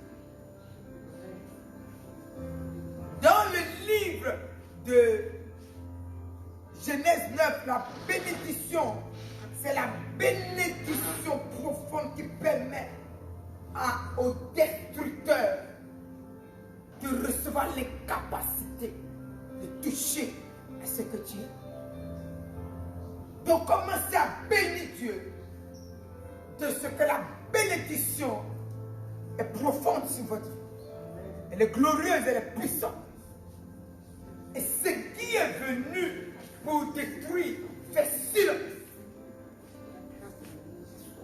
Dans le livre de Genèse 9, la bénédiction, c'est la bénédiction profonde qui permet aux destructeurs de recevoir les capacités de toucher à ce que tu es. Donc commencez à bénir Dieu de ce que la bénédiction est profonde sur votre vie. Elle est glorieuse, elle est puissante. Et ce qui est venu pour détruire fait silence.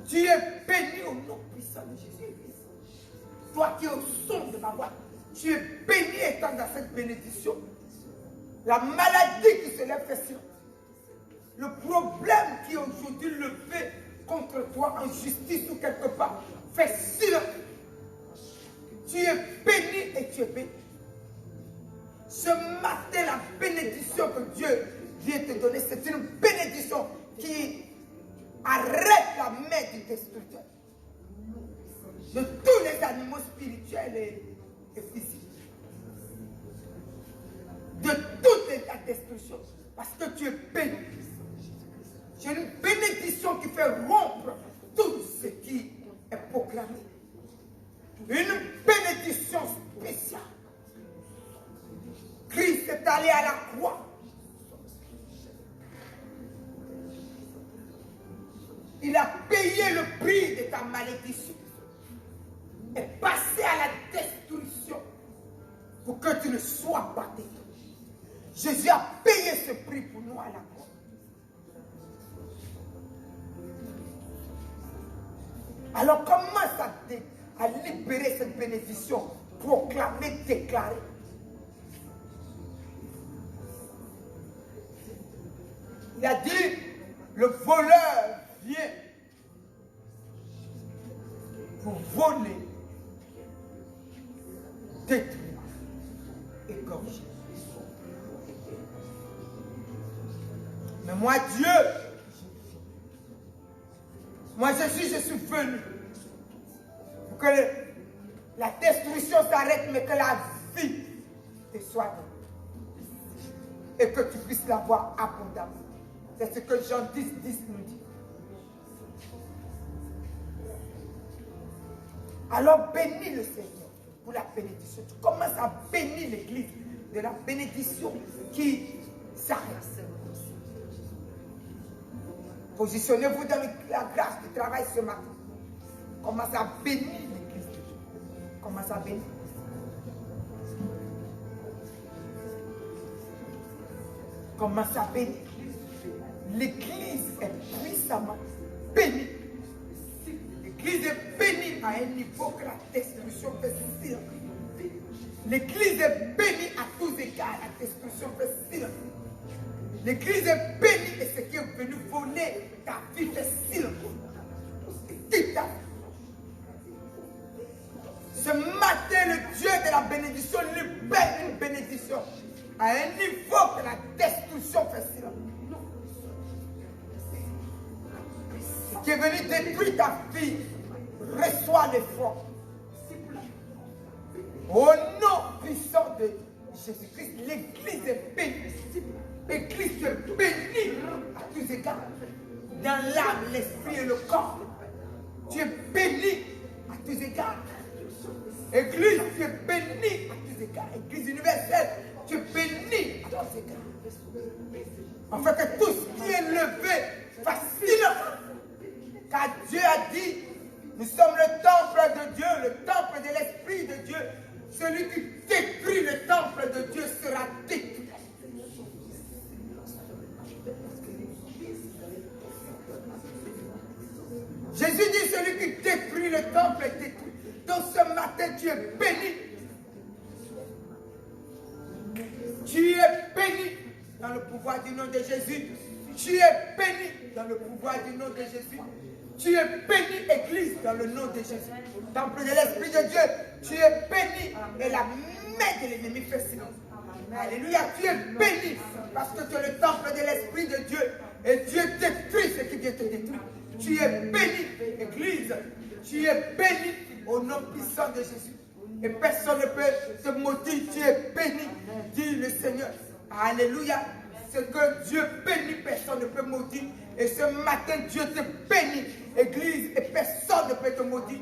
Tu es béni au nom puissant de Jésus. Toi qui es au son de ma voix, tu es béni étant dans cette bénédiction. La maladie qui se lève fait silence. Le problème qui est aujourd'hui levé contre toi en justice ou quelque part fait silence. Tu es béni et tu es béni. Ce matin, la bénédiction que Dieu vient te donner, c'est une bénédiction qui arrête la main du destructeur. De tous les animaux spirituels et physiques. De toute la destruction. Parce que tu es béni. C'est une bénédiction qui fait rompre tout ce qui est proclamé. Une bénédiction spéciale. Christ est allé à la croix. Il a payé le prix de ta malédiction. Et passé à la destruction pour que tu ne sois pas détruit. Jésus a payé ce prix pour nous à la croix. Alors commence à libérer cette bénédiction, proclamer, déclarer. Il a dit, le voleur vient pour voler, détruire, égorger. Mais moi, Dieu, moi Jésus, je suis venu pour que la destruction s'arrête, mais que la vie te soit donnée. Et que tu puisses l'avoir abondamment. C'est ce que Jean 10, 10 nous dit. Alors bénis le Seigneur pour la bénédiction. Tu commences à bénir l'église de la bénédiction qui s'arrête. Positionnez-vous dans la grâce du travail ce matin. Commence à bénir l'église de Dieu. Commence à bénir. Commence à bénir. L'église est puissamment bénie. L'église est bénie à un niveau que la destruction fait silence. L'église est bénie à tous égards, la destruction fait silence. L'église est bénie et ce qui est venu voler ta vie fait silence. Ce matin, le Dieu de la bénédiction libère une bénédiction à un niveau que la destruction fait silence. qui est venu détruire ta vie, reçois les forces. Au nom puissant de Jésus-Christ, l'Église est bénie. L'Église est bénie à tous égards. Dans l'âme, l'esprit et le corps. Tu es béni à tous égards. Église, tu es béni à tous égards. Église universelle, tu es béni à tous égards. Afin que tout ce qui est levé fascine. Car Dieu a dit, nous sommes le temple de Dieu, le temple de l'Esprit de Dieu. Celui qui détruit le temple de Dieu sera détruit. Jésus dit, celui qui détruit le temple est détruit. Donc ce matin, tu es béni. Tu es béni dans le pouvoir du nom de Jésus. Tu es béni dans le pouvoir du nom de Jésus. Tu es béni, Église, dans le nom de Jésus. Temple de l'Esprit de Dieu, tu es béni. Et la main de l'ennemi fait silence. Alléluia, tu es béni parce que tu es le temple de l'Esprit de Dieu. Et Dieu détruit ce qui vient te détruire. Tu es béni, Église. Tu es béni au nom puissant de Jésus. Et personne ne peut te maudire. Tu es béni, dit le Seigneur. Alléluia. Ce que Dieu bénit, personne ne peut maudire. Et ce matin, Dieu te bénit, Église, et personne ne peut te maudire.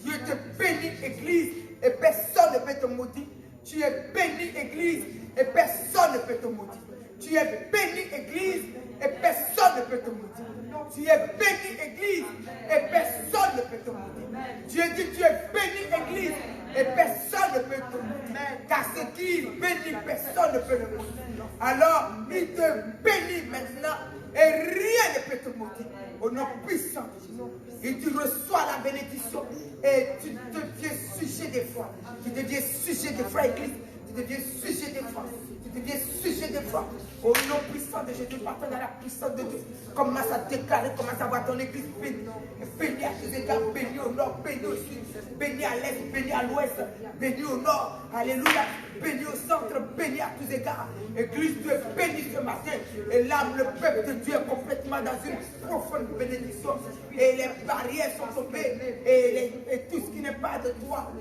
Dieu te bénit, Église, et personne ne peut te maudire. Tu es béni, Église, et personne ne peut te maudire. Tu es béni, Église, et personne ne peut te maudire. Tu es béni, Église, et personne ne peut te maudire. Dieu dit, tu es béni, Église, et personne ne peut te maudire. Car ce qui bénit, personne ne peut le maudire. Alors, il te bénit maintenant, et rien ne peut te maudire. Au nom puissant de Jésus. Et tu reçois la bénédiction, et tu deviens sujet des foi. Tu deviens sujet des foi, Église. Tu deviens sujet des foi. Tu deviens sujet de foi. Au nom puissant de Jésus, partant dans la puissance de Dieu. Commence à déclarer, commence à voir ton église bénie. Bénie à tous égards, bénie au nord, bénie au sud, bénie à l'est, bénie à l'ouest, bénie au nord. Alléluia. Bénie au centre, bénie à tous égards. Église, tu es bénie ce matin. Et l'âme, le peuple de Dieu est complètement dans une profonde bénédiction. Et les barrières sont tombées. Et tout ce qui n'est pas de toi.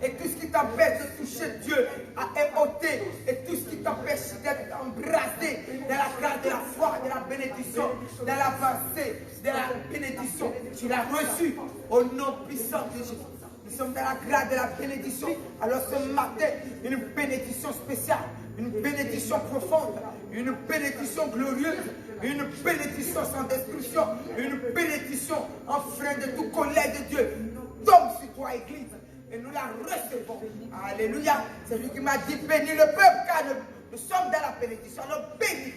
Et tout ce qui t'empêche de toucher Dieu est ôté. Et tout ce qui t'empêche d'être embrasé dans la grâce de la foi, de la bénédiction, dans l'avancée de la bénédiction, tu l'as reçu au nom puissant de Jésus. Nous sommes dans la grâce de la bénédiction. Alors ce matin, une bénédiction spéciale, une bénédiction profonde, une bénédiction glorieuse, une bénédiction sans destruction, une bénédiction en frein de toute colère de Dieu. Tombe sur toi, Église. Et nous la recevons. Alléluia. C'est lui qui m'a dit, bénis le peuple, car nous sommes dans la bénédiction. Alors bénis.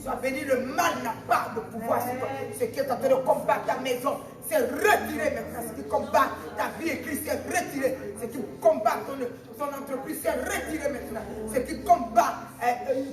Sois béni. Le mal n'a pas de pouvoir sur toi. Ce qui est en train de combattre ta maison, c'est retiré maintenant. Ce qui combat ta vie église, c'est retiré. Ce qui combat ton entreprise, c'est retiré maintenant. Ce qui combat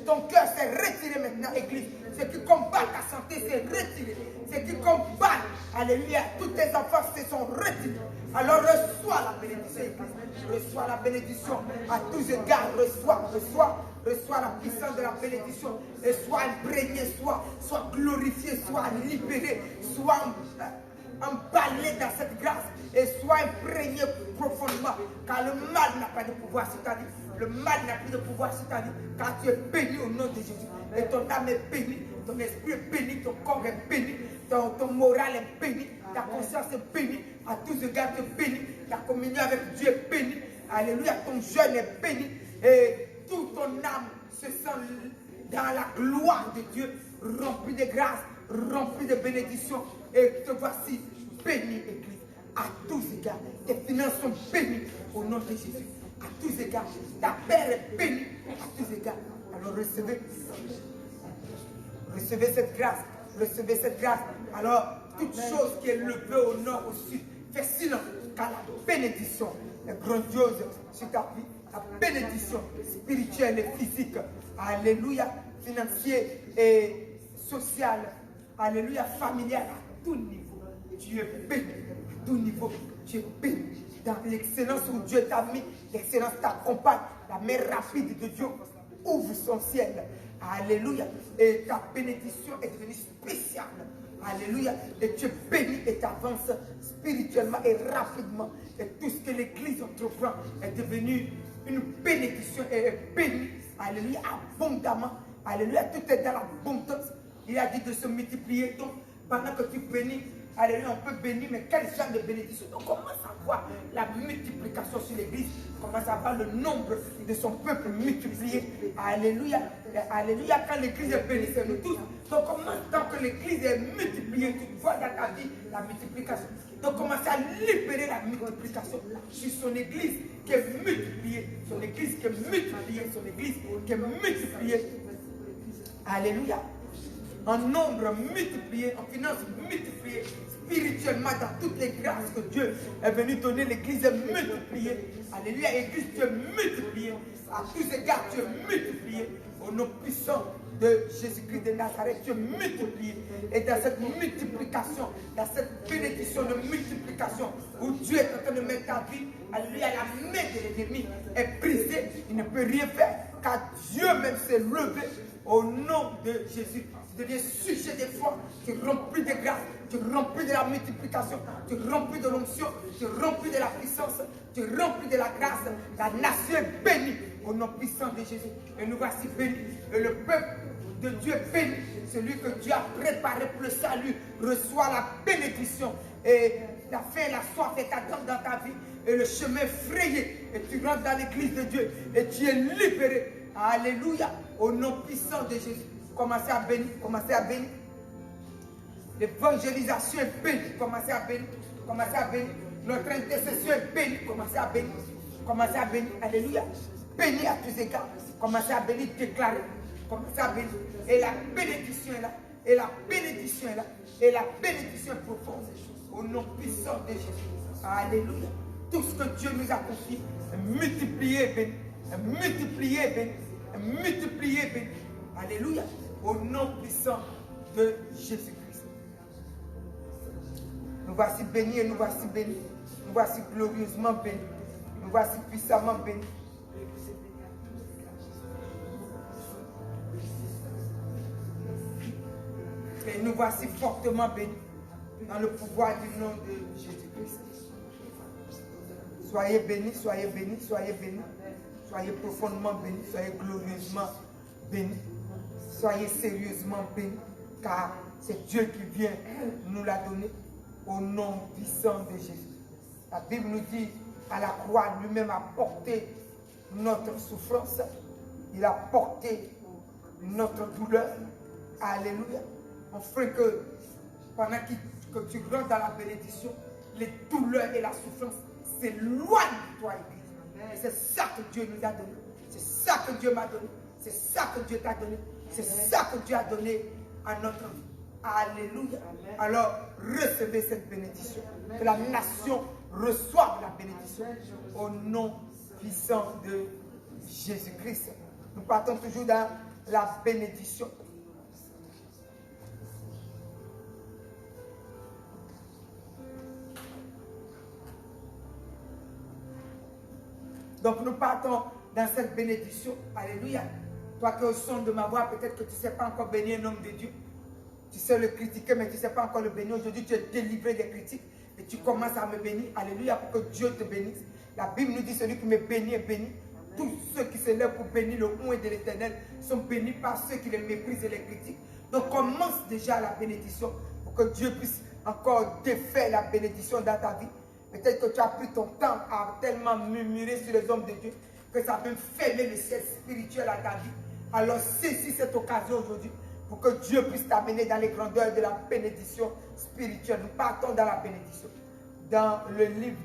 ton cœur, c'est retiré maintenant, église. Ce qui combat ta santé, c'est retiré. Ce qui combat, alléluia, tous tes enfants se sont retirés. Alors reçois la bénédiction, église. Reçois la bénédiction à tous égards. Reçois la puissance de la bénédiction. Et sois imprégné, sois glorifié, sois libéré, sois emballé dans cette grâce. Et sois imprégné profondément. Car le mal n'a pas de pouvoir sur ta vie. Le mal n'a plus de pouvoir sur ta vie. Car tu es béni au nom de Jésus. Et ton âme est bénie. Ton esprit est béni. Ton corps est béni. Ton moral est béni. Ta conscience est bénie. À tous égards, tu es béni. Ta communion avec Dieu est bénie. Alléluia. Ton jeûne est béni. Et toute ton âme se sent dans la gloire de Dieu, rempli de grâce, rempli de bénédictions. Et te voici béni, Église. À tous égards, tes finances sont bénies au nom de Jésus. À tous égards, ta paix est bénie à tous égards. Alors recevez cette grâce. Recevez cette grâce. Alors, toute chose qui est levée au nord, au sud, fais silence, car la bénédiction est grandiose sur ta vie. La bénédiction spirituelle et physique, alléluia, financière et sociale, alléluia, familiale, à tout niveau. Tu es béni, à tout niveau, tu es béni. Dans l'excellence où Dieu t'a mis, l'excellence t'accompagne. La main rapide de Dieu ouvre son ciel, alléluia. Et ta bénédiction est devenue spéciale Alléluia. Et tu es béni et tu avances spirituellement et rapidement. Et tout ce que l'Église entreprend est devenu une bénédiction et est béni. Alléluia. Abondamment. Alléluia. Tout est dans l'abondance. Il a dit de se multiplier. Donc, pendant que tu bénis, alléluia, on peut bénir, mais quel genre de bénédiction? Donc, on commence à voir la multiplication sur l'Église. On commence à voir le nombre de son peuple multiplié. Alléluia. Alléluia. Quand l'Église est bénie, c'est nous tous. Donc, tant que l'Église est multipliée, tu vois dans ta vie la multiplication. Donc, commence à libérer la multiplication sur son Église qui est multipliée. Son Église qui est multipliée. Son Église qui est multipliée. Alléluia. En nombre multiplié, en finances multipliées, spirituellement dans toutes les grâces que Dieu est venu donner, l'Église est multipliée. Alléluia, l'Église, tu es multipliée. À tous égards, tu es multiplié. Au nom puissant de Jésus-Christ de Nazareth, tu es multiplié. Et dans cette multiplication, dans cette bénédiction de multiplication, où Dieu est en train de mettre ta vie, alléluia, la main de l'ennemi est brisée, il ne peut rien faire, car Dieu même s'est levé au nom de Jésus. Tu deviens sujet des foi, tu remplis de grâce, tu remplis de la multiplication, tu remplis de l'onction, tu remplis de la puissance, tu remplis de la grâce. La nation est bénie au nom puissant de Jésus. Et nous voici bénis. Et le peuple de Dieu est béni. Celui que Dieu a préparé pour le salut reçoit la bénédiction. Et la faim, la soif est attendue dans ta vie. Et le chemin est frayé. Et tu rentres dans l'église de Dieu. Et tu es libéré. Alléluia. Au nom puissant de Jésus. Commencez à bénir. Commencez à bénir. L'évangélisation est bénie. Commencez à bénir. Commencez à bénir. Notre intercession est bénie. Commencez à bénir. Commencez à bénir. Alléluia. Bénis à tous égards. Commencez à bénir, déclarer. Commencez à bénir. Et la bénédiction est là. Et la bénédiction est là. Et la bénédiction est profonde. Au nom puissant de Jésus. Alléluia. Tout ce que Dieu nous a confié, multiplié, béni. Multiplié, béni. Multiplié, béni. Alléluia. Au nom puissant de Jésus-Christ. Nous voici bénis et nous voici bénis. Nous voici glorieusement bénis. Nous voici puissamment bénis. Et nous voici fortement bénis dans le pouvoir du nom de Jésus-Christ. Soyez bénis, soyez bénis, soyez bénis. Soyez profondément bénis, soyez glorieusement bénis. Soyez sérieusement bénis, car c'est Dieu qui vient nous la donner au nom puissant de Jésus. La Bible nous dit, à la croix, lui-même a porté notre souffrance. Il a porté notre douleur. Alléluia. Afin que pendant que tu rentres dans la bénédiction, les douleurs et la souffrance s'éloignent de toi. Et c'est ça que Dieu nous a donné. C'est ça que Dieu m'a donné. C'est ça que Dieu t'a donné. C'est ça que Dieu a donné à notre vie. Alléluia. Alors, recevez cette bénédiction. Que la nation reçoive la bénédiction. Au nom puissant de Jésus-Christ. Nous partons toujours dans la bénédiction. Donc nous partons dans cette bénédiction. Alléluia. Toi qui es au son de ma voix, peut-être que tu ne sais pas encore bénir un homme de Dieu. Tu sais le critiquer, mais tu ne sais pas encore le bénir. Aujourd'hui, tu es délivré des critiques et tu commences à me bénir. Alléluia, pour que Dieu te bénisse. La Bible nous dit, celui qui me bénit est béni. Tous ceux qui se lèvent pour bénir le nom de l'Éternel sont bénis par ceux qui les méprisent et les critiquent. Donc commence déjà la bénédiction pour que Dieu puisse encore défaire la bénédiction dans ta vie. Peut-être que tu as pris ton temps à tellement murmurer sur les hommes de Dieu que ça peut fermer le ciel spirituel à ta vie. Alors saisis cette occasion aujourd'hui pour que Dieu puisse t'amener dans les grandeurs de la bénédiction spirituelle. Nous partons dans la bénédiction. Dans le livre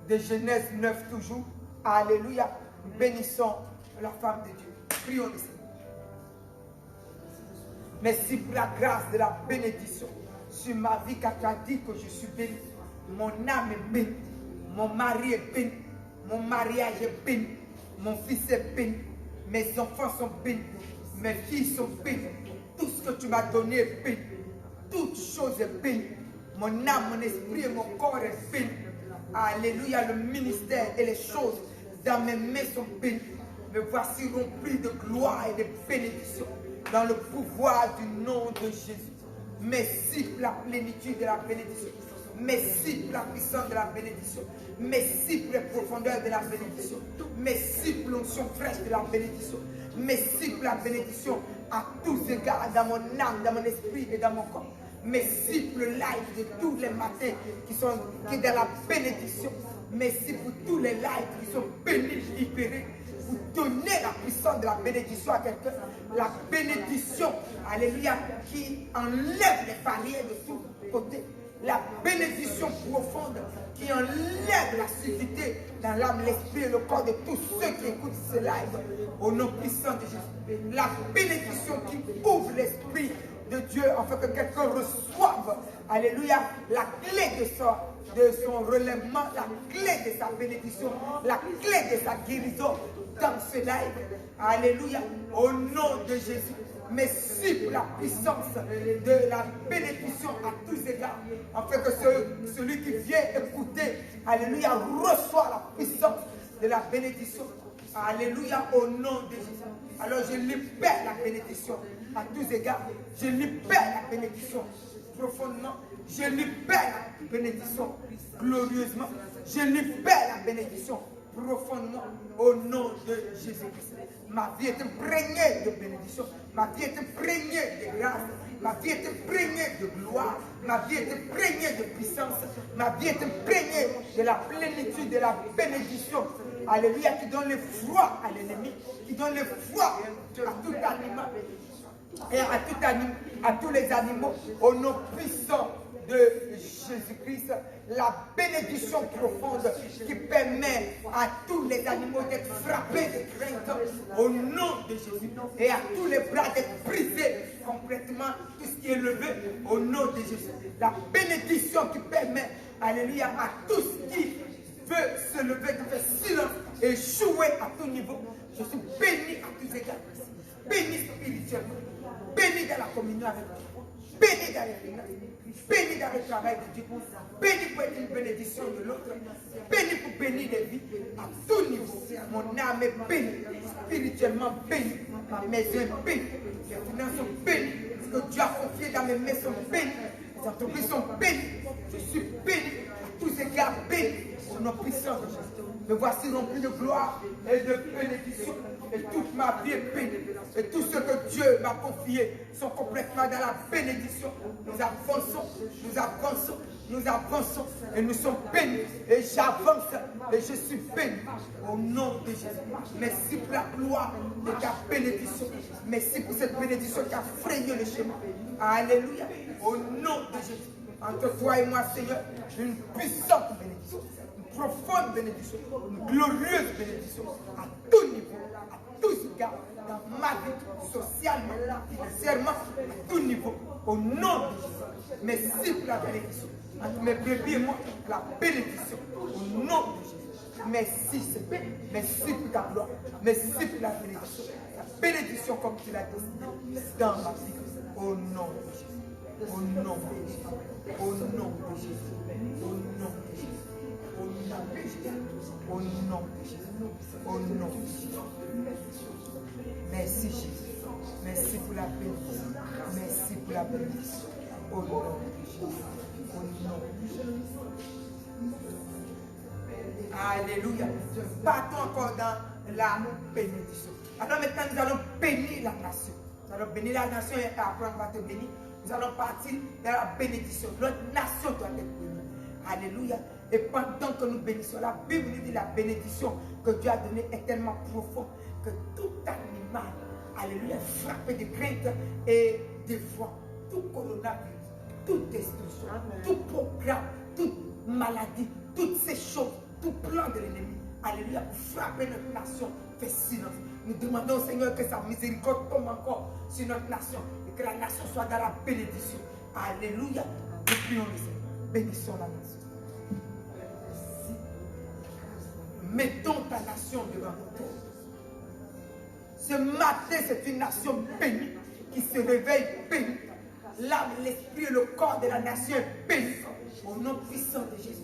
de Genèse 9 toujours. Alléluia. Nous bénissons la femme de Dieu. Prions le Seigneur. Merci pour la grâce de la bénédiction sur ma vie, car tu as dit que je suis béni. Mon âme est bénie. Mon mari est béni. Mon mariage est béni. Mon fils est béni. Mes enfants sont bénis. Mes filles sont bénies. Tout ce que tu m'as donné est béni. Toute chose est bénie. Mon âme, mon esprit et mon corps est béni. Alléluia, le ministère et les choses dans mes mains sont bénies. Me voici rempli de gloire et de bénédiction dans le pouvoir du nom de Jésus. Merci pour la plénitude de la bénédiction. Merci pour la puissance de la bénédiction. Merci pour les profondeurs de la bénédiction. Merci pour l'onction fraîche de la bénédiction. Merci pour la bénédiction à tous égards, dans mon âme, dans mon esprit et dans mon corps. Merci pour le live de tous les matins qui est dans la bénédiction. Merci pour tous les lives qui sont bénis, libérés. Vous donnez la puissance de la bénédiction à quelqu'un. La bénédiction, alléluia, qui enlève les barrières de tous côtés. La bénédiction profonde qui enlève la suivité dans l'âme, l'esprit et le corps de tous ceux qui écoutent ce live au nom puissant de Jésus. La bénédiction qui ouvre l'esprit de Dieu afin que quelqu'un reçoive, alléluia, la clé de son relèvement, la clé de sa bénédiction, la clé de sa guérison dans ce live. Alléluia, au nom de Jésus. Merci pour la puissance de la bénédiction à tous égards, afin que celui qui vient écouter, alléluia, reçoit la puissance de la bénédiction. Alléluia, au nom de Jésus. Alors je libère la bénédiction à tous égards. Je libère la bénédiction profondément. Je libère la bénédiction glorieusement. Je libère la bénédiction profondément au nom de Jésus-Christ. Ma vie est imprégnée de bénédiction. Ma vie est imprégnée de grâce. Ma vie est imprégnée de gloire. Ma vie est imprégnée de puissance. Ma vie est imprégnée de la plénitude de la bénédiction. Alléluia, qui donne le froid à l'ennemi, qui donne le froid à tout animal et à tous les animaux au nom puissant de Jésus-Christ. La bénédiction profonde qui permet à tous les animaux d'être frappés de crainte au nom de Jésus et à tous les bras d'être brisés complètement, tout ce qui est levé au nom de Jésus. La bénédiction qui permet, alléluia, à tout ce qui veut se lever, de faire silence et jouer à tout niveau. Je suis béni à tous égards, béni spirituellement, béni dans la communion avec Dieu, béni dans les finances, béni dans le travail de Dieu, béni pour être une bénédiction de l'autre, béni pour bénir des vies à tout niveau. Mon âme est bénie, spirituellement bénie, ma maison est bénie, les finances sont bénies, ce que Dieu a confié dans mes mains sont bénies, les entreprises sont bénies, je suis béni à tous égards, béni au nom puissant de Jésus. Me voici rempli de gloire et de bénédiction. Et toute ma vie est bénie. Et tout ce que Dieu m'a confié sont complètement dans la bénédiction. Nous avançons, nous avançons, nous avançons. Et nous sommes bénis. Et j'avance et je suis béni. Au nom de Jésus. Merci pour la gloire de ta bénédiction. Merci pour cette bénédiction qui a frayé le chemin. Alléluia. Au nom de Jésus. Entre toi et moi, Seigneur, une puissante bénédiction. Profonde bénédiction, une glorieuse bénédiction à tout niveau, à tous égards, dans ma vie, socialement, financièrement, à tout niveau, au nom de Jésus. Merci pour la bénédiction. Entre mes bébés et moi, la bénédiction, au nom de Jésus. Merci Seigneur, merci pour ta gloire, merci pour la bénédiction. La bénédiction comme tu l'as décidé dans ma vie, au nom de Jésus. Au nom de Jésus. Au nom de Jésus. Au nom de Jésus. Au nom de Jésus. Au nom de Jésus. Au nom de Jésus. Merci Jésus. Merci pour la bénédiction. Merci pour la bénédiction. Au nom de Jésus. Au nom de Jésus. Alléluia. Partons encore dans la bénédiction. Alors maintenant nous allons bénir la nation. Nous allons bénir la nation et après on va te bénir. Nous allons partir dans la bénédiction. Notre nation doit être bénie. Alléluia. Et pendant que nous bénissons, la Bible nous dit la bénédiction que Dieu a donnée est tellement profonde que tout animal, alléluia, frappé de crainte et de foi, tout coronavirus, toute destruction, tout programme, toute maladie, toutes ces choses, tout plan de l'ennemi, alléluia, pour frapper notre nation, fait silence. Nous demandons au Seigneur que sa miséricorde tombe encore sur notre nation et que la nation soit dans la bénédiction. Alléluia. Nous prions le Seigneur. Bénissons la nation. Mettons ta nation devant nous. Ce matin, c'est une nation bénie qui se réveille bénie. L'âme, l'esprit et le corps de la nation est béni. Au nom puissant de Jésus.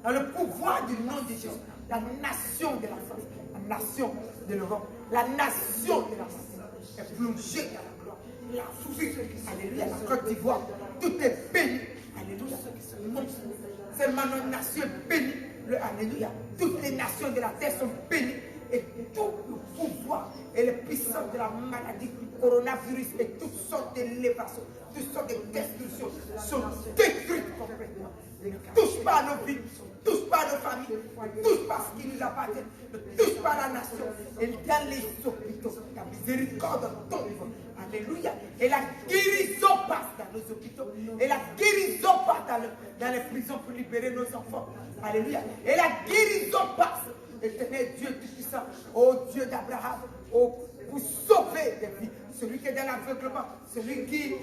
Dans le pouvoir du nom de Jésus. La nation de la France, la nation de l'Europe, la nation de la France est plongée dans la gloire, l'Afrique, alléluia, la Côte d'Ivoire, tout est béni, alléluia. Seulement notre nation est bénie, alléluia. Toutes les nations de la terre sont bénies et tout le pouvoir et les puissances de la maladie, coronavirus et toutes sortes d'élévations, toutes sortes de destructions sont détruites complètement. Ne touche pas à nos vies, ne touche pas à nos familles, ne touche pas ce qui nous appartient, ne touche pas à la nation. Et dans les hôpitaux, la miséricorde tombe. Alléluia. Et la guérison passe dans nos hôpitaux. Et la guérison passe dans les prisons pour libérer nos enfants. Alléluia. Et la guérison passe. Éternel Dieu Tout-Puissant, ô Dieu d'Abraham, pour sauver des vies. Celui qui est dans l'aveuglement, celui qui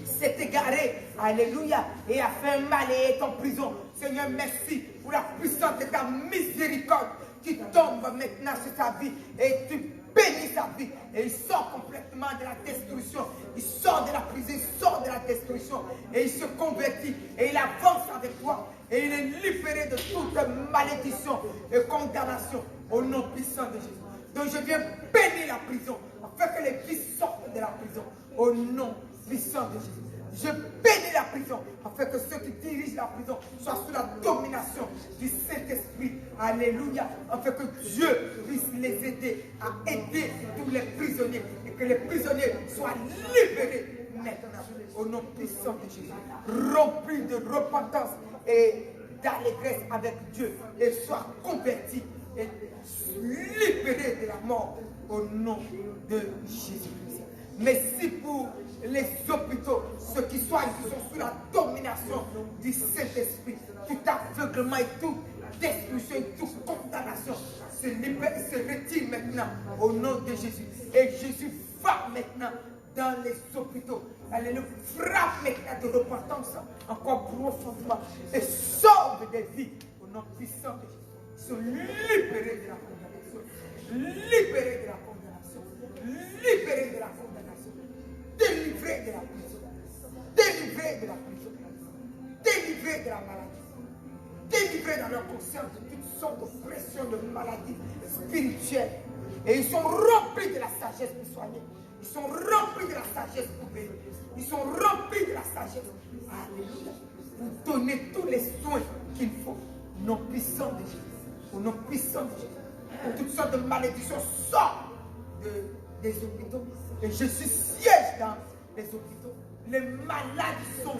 s'est égaré, alléluia, et a fait un mal et est en prison. Seigneur, merci pour la puissance de ta miséricorde qui tombe maintenant sur sa vie et tu bénis sa vie et il sort complètement de la destruction. Il sort de la prison, il sort de la destruction et il se convertit et il avance avec toi et il est libéré de toute malédiction et condamnation au nom puissant de Jésus. Donc je viens bénir la prison afin que les vies sortent de la prison au nom puissant de Jésus. Je bénis la prison afin que ceux qui dirigent la prison soient sous la domination du Saint-Esprit. Alléluia. Afin que Dieu puisse les aider à aider tous les prisonniers et que les prisonniers soient libérés maintenant au nom puissant de Jésus. Remplis de repentance et d'allégresse avec Dieu et soient convertis et libérés de la mort au nom de Jésus-Christ. Merci pour les hôpitaux, ceux qui sont sous la domination du Saint-Esprit, tout aveuglement et toute destruction et toute condamnation se retire maintenant au nom de Jésus. Et Jésus va maintenant dans les hôpitaux. Alléluia. Frappe maintenant de repentance encore profondément et sauve des vies au nom puissant de Jésus. Se libérer de la condamnation. Libérer de la condamnation. Libérer de la condamnation. Délivrer de la prison. Délivrer de la prison. Délivrer de la maladie. Délivrer dans leur conscience de toutes sortes de pressions, de maladies spirituelles. Et ils sont remplis de la sagesse pour soigner. Ils sont remplis de la sagesse pour bénir. Ils sont remplis de la sagesse. Alléluia. Pour donner tous les soins qu'il faut. Au nom puissant de Jésus. Au nom puissant de Jésus. Pour toutes sortes de malédictions sortent des hôpitaux. Et Jésus siège dans les hôpitaux. Les malades sont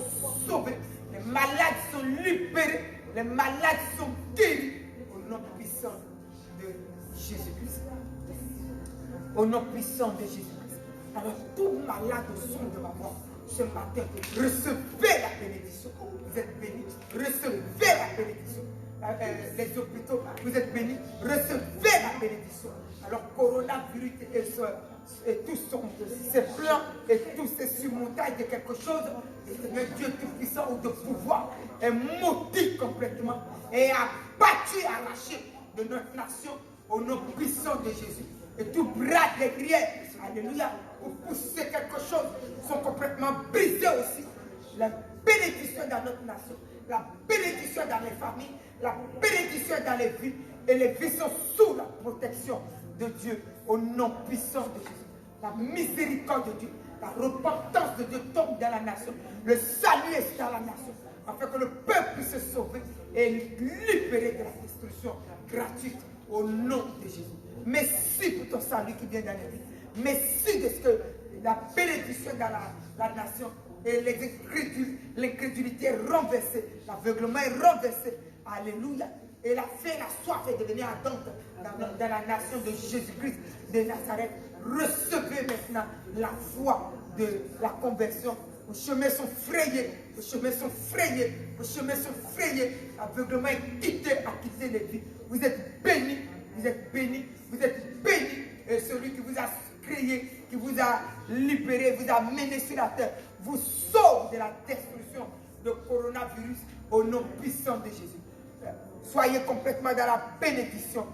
sauvés. Les malades sont libérés. Les malades sont guéris. Au nom puissant de Jésus-Christ. Au nom puissant de Jésus-Christ. Alors, tout malade au son de ma voix, ce matin, recevez la bénédiction. Vous êtes bénis. Recevez la bénédiction. Les hôpitaux, vous êtes bénis. Recevez la bénédiction. Alors, coronavirus et tous ces plans et tous ces surmontages de quelque chose, le Dieu Tout-Puissant ou de pouvoir est maudit complètement et abattu, arraché de notre nation au nom puissant de Jésus. Et tout bras derrière, alléluia, pour pousser quelque chose, sont complètement brisés aussi. La bénédiction dans notre nation, la bénédiction dans les familles, la bénédiction dans les vies, et les vies sont sous la protection de Dieu, au nom puissant de Jésus. La miséricorde de Dieu, la repentance de Dieu tombe dans la nation, le salut est dans la nation, afin que le peuple puisse se sauver et libérer de la destruction gratuite, au nom de Jésus. Merci pour ton salut qui vient dans les vies. Merci de ce que la bénédiction dans la nation et l'incrédulité est renversée, l'aveuglement est renversé. Alléluia. Et la faim, la soif est devenue ardente dans la nation de Jésus-Christ de Nazareth. Recevez maintenant la foi de la conversion. Vos chemins sont frayés, vos chemins sont frayés, vos chemins sont frayés. L'aveuglement est quitté à quitter les vies. Vous êtes bénis, vous êtes bénis, vous êtes bénis. Et celui qui vous a créé, qui vous a libéré, vous a mené sur la terre, vous sauve de la destruction de coronavirus au nom puissant de Jésus. Soyez complètement dans la bénédiction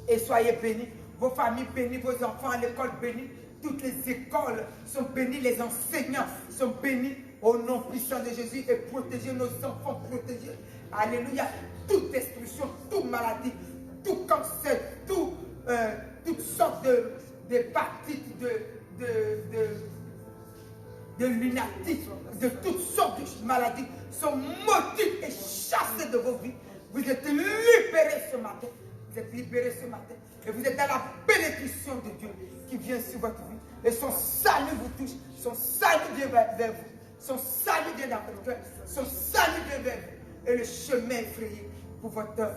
et soyez bénis. Vos familles bénies, vos enfants à l'école bénis. Toutes les écoles sont bénies, les enseignants sont bénis au nom puissant de Jésus et protégez nos enfants, protégez. Alléluia. Toute destruction, toute maladie, tout cancer, toutes sortes d'hépatites, de lunatique, de toutes sortes de maladies sont maudites et chassées de vos vies. Vous êtes libérés ce matin. Vous êtes libérés ce matin. Et vous êtes dans la bénédiction de Dieu qui vient sur votre vie. Et son salut vous touche. Son salut vient vers vous. Son salut vient dans votre cœur. Son salut vient vers vous. Et le chemin est frayé pour votre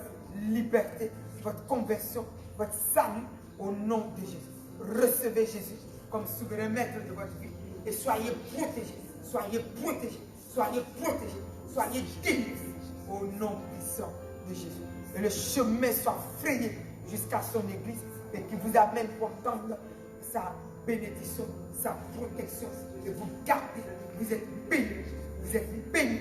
liberté, votre conversion, votre salut au nom de Jésus. Recevez Jésus comme souverain maître de votre vie. Et soyez protégés. Soyez protégés. Soyez protégés. Soyez délivrés au nom puissant de Jésus. Et le chemin soit frayé jusqu'à son église et qui vous amène pour entendre sa bénédiction, sa protection. Et vous gardez, vous êtes bénis, vous êtes bénis,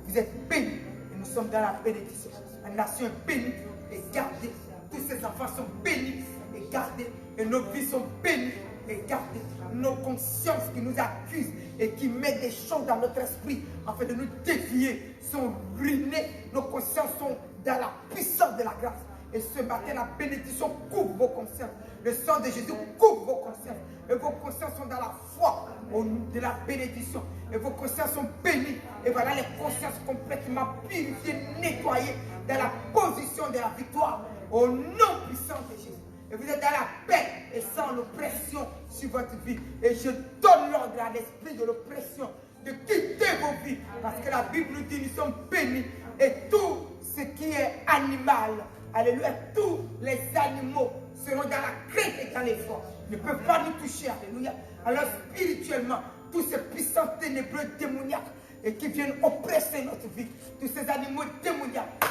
vous êtes bénis. Et nous sommes dans la bénédiction. La nation est bénie et gardée. Tous ces enfants sont bénis et gardés. Et nos vies sont bénies et gardées. Nos consciences qui nous accusent et qui mettent des choses dans notre esprit afin de nous dévier sont ruinées. Nos consciences sont dans la puissance de la grâce. Et ce matin, la bénédiction couvre vos consciences. Le sang de Jésus couvre vos consciences. Et vos consciences sont dans la foi de la bénédiction. Et vos consciences sont bénies. Et voilà les consciences complètement purifiées, nettoyées dans la position de la victoire. Au nom puissant de Jésus. Et vous êtes dans la paix et sans l'oppression sur votre vie. Et je donne l'ordre à l'esprit de l'oppression de quitter vos vies. Parce que la Bible nous dit nous sommes bénis. Et tout ce qui est animal, alléluia, tous les animaux seront dans la crainte et dans l'effort. Ils ne peuvent pas nous toucher, alléluia. Alors spirituellement, tous ces puissants ténébreux démoniaques et qui viennent oppresser notre vie, tous ces animaux démoniaques,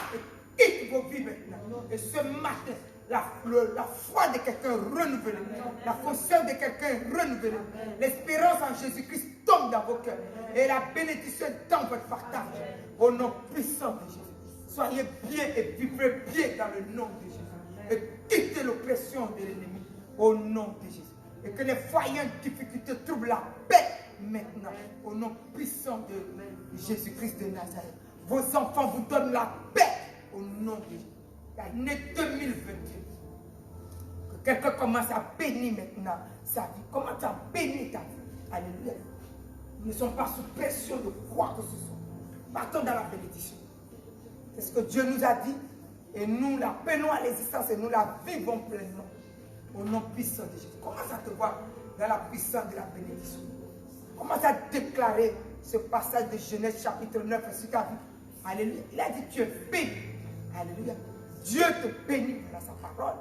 quittent vos vies maintenant. Et ce matin, la foi de quelqu'un renouvelée, la conscience de quelqu'un renouvelée, l'espérance en Jésus-Christ tombe dans vos cœurs et la bénédiction est dans votre partage. Au nom puissant de Jésus. Soyez bien et vivrez bien dans le nom de Jésus. Et quittez l'oppression de l'ennemi au nom de Jésus. Et que les foyers en difficulté trouvent la paix maintenant au nom puissant de Jésus-Christ de Nazareth. Vos enfants vous donnent la paix au nom de Jésus. L'année 2022. Que quelqu'un commence à bénir maintenant sa vie. Commence à bénir ta vie. Alléluia. Nous ne sommes pas sous pression de quoi que ce soit. Partons dans la bénédiction. C'est ce que Dieu nous a dit. Et nous l'appelons à l'existence et nous la vivons pleinement. Au nom puissant de Jésus. Commence à te voir dans la puissance de la bénédiction. Commence à déclarer ce passage de Genèse chapitre 9 sur ta vie. Alléluia. Il a dit tu es béni. Alléluia. Dieu te bénit dans sa parole.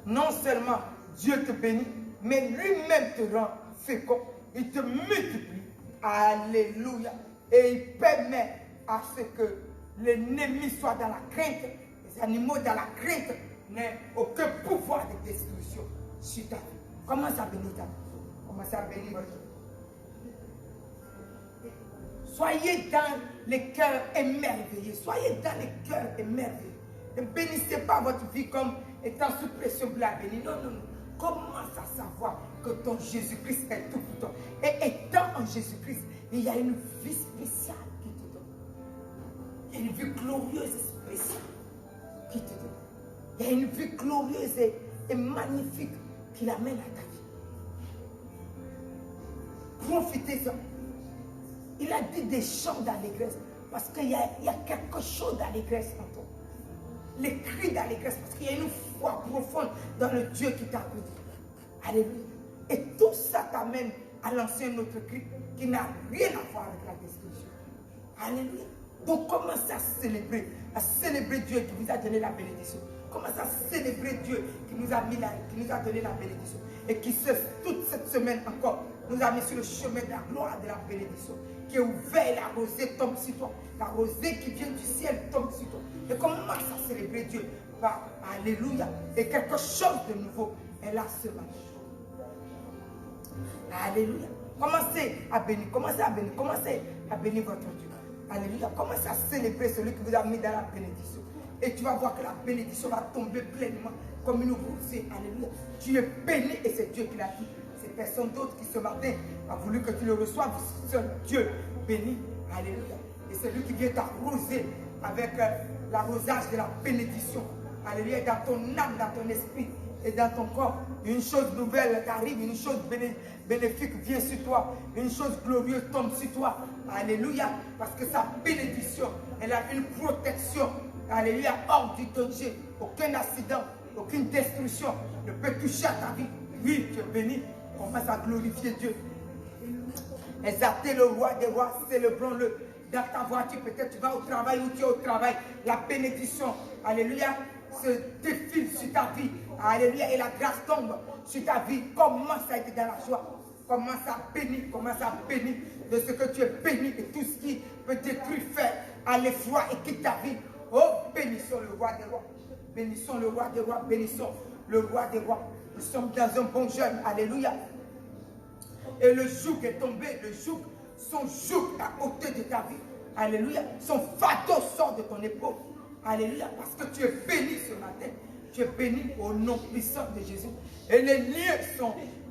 Non seulement Dieu te bénit, mais lui-même te rend fécond. Il te multiplie. Alléluia. Et il permet à ce que l'ennemi soit dans la crainte, les animaux dans la crainte, n'aient aucun pouvoir de destruction sur ta vie. Commence à bénir ta vie. Commence à bénir votre vie. Soyez dans les cœurs émerveillés. Soyez dans les cœurs émerveillés. Ne bénissez pas votre vie comme étant sous pression pour la bénir. Non, non, non. Commence à savoir que ton Jésus-Christ est tout pour toi. Et étant en Jésus-Christ, il y a une vie spéciale qui te donne. Il y a une vie glorieuse et spéciale qui te donne. Il y a une vie glorieuse et magnifique qui l'amène à ta vie. Profitez-en. Il a dit des chants d'allégresse parce qu'il y a quelque chose d'allégresse en toi. Les cris d'allégresse parce qu'il y a une foi profonde dans le Dieu qui t'a appelé. Alléluia. Et tout ça t'amène à lancer un autre cri qui n'a rien à voir avec la destruction. Alléluia. Donc commence à célébrer Dieu qui vous a donné la bénédiction. Commence à célébrer Dieu qui nous a donné la bénédiction. Et qui toute cette semaine encore nous a mis sur le chemin de la gloire de la bénédiction. Qui est ouvert, la rosée tombe sur toi. La rosée qui vient du ciel tombe sur toi. Et commence à célébrer Dieu. Alléluia. Et quelque chose de nouveau est là ce matin. Alléluia. Commencez à bénir, commencez à bénir, commencez à bénir votre Dieu. Alléluia. Commencez à célébrer celui qui vous a mis dans la bénédiction. Et tu vas voir que la bénédiction va tomber pleinement comme une rosée. Alléluia. Tu es béni et c'est Dieu qui l'a dit. C'est personne d'autre qui ce matin a voulu que tu le reçoives. Seul Dieu béni. Alléluia. Et c'est lui qui vient t'arroser avec l'arrosage de la bénédiction. Alléluia. Dans ton âme, dans ton esprit, et dans ton corps. Une chose nouvelle t'arrive, une chose bénéfique vient sur toi, une chose glorieuse tombe sur toi. Alléluia, parce que sa bénédiction, elle a une protection. Alléluia, hors du danger, aucun accident, aucune destruction ne peut toucher à ta vie. Oui, tu es béni, commence à glorifier Dieu. Exaltez le roi des rois, célébrons-le. Dans ta voiture, peut-être tu vas au travail ou tu es au travail. La bénédiction, alléluia, se défile sur ta vie. Alléluia, et la grâce tombe sur ta vie. Commence à être dans la joie. Commence à bénir de ce que tu es béni, de tout ce qui peut détruire, faire à l'effroi et quitte ta vie. Oh, bénissons le roi des rois. Bénissons le roi des rois, bénissons le roi des rois. Nous sommes dans un bon jeûne, alléluia. Et le joug est tombé, son joug a ôté de ta vie. Alléluia. Son fardeau sort de ton épaule. Alléluia. Parce que tu es béni ce matin. Tu es béni au nom puissant de Jésus. Et les liens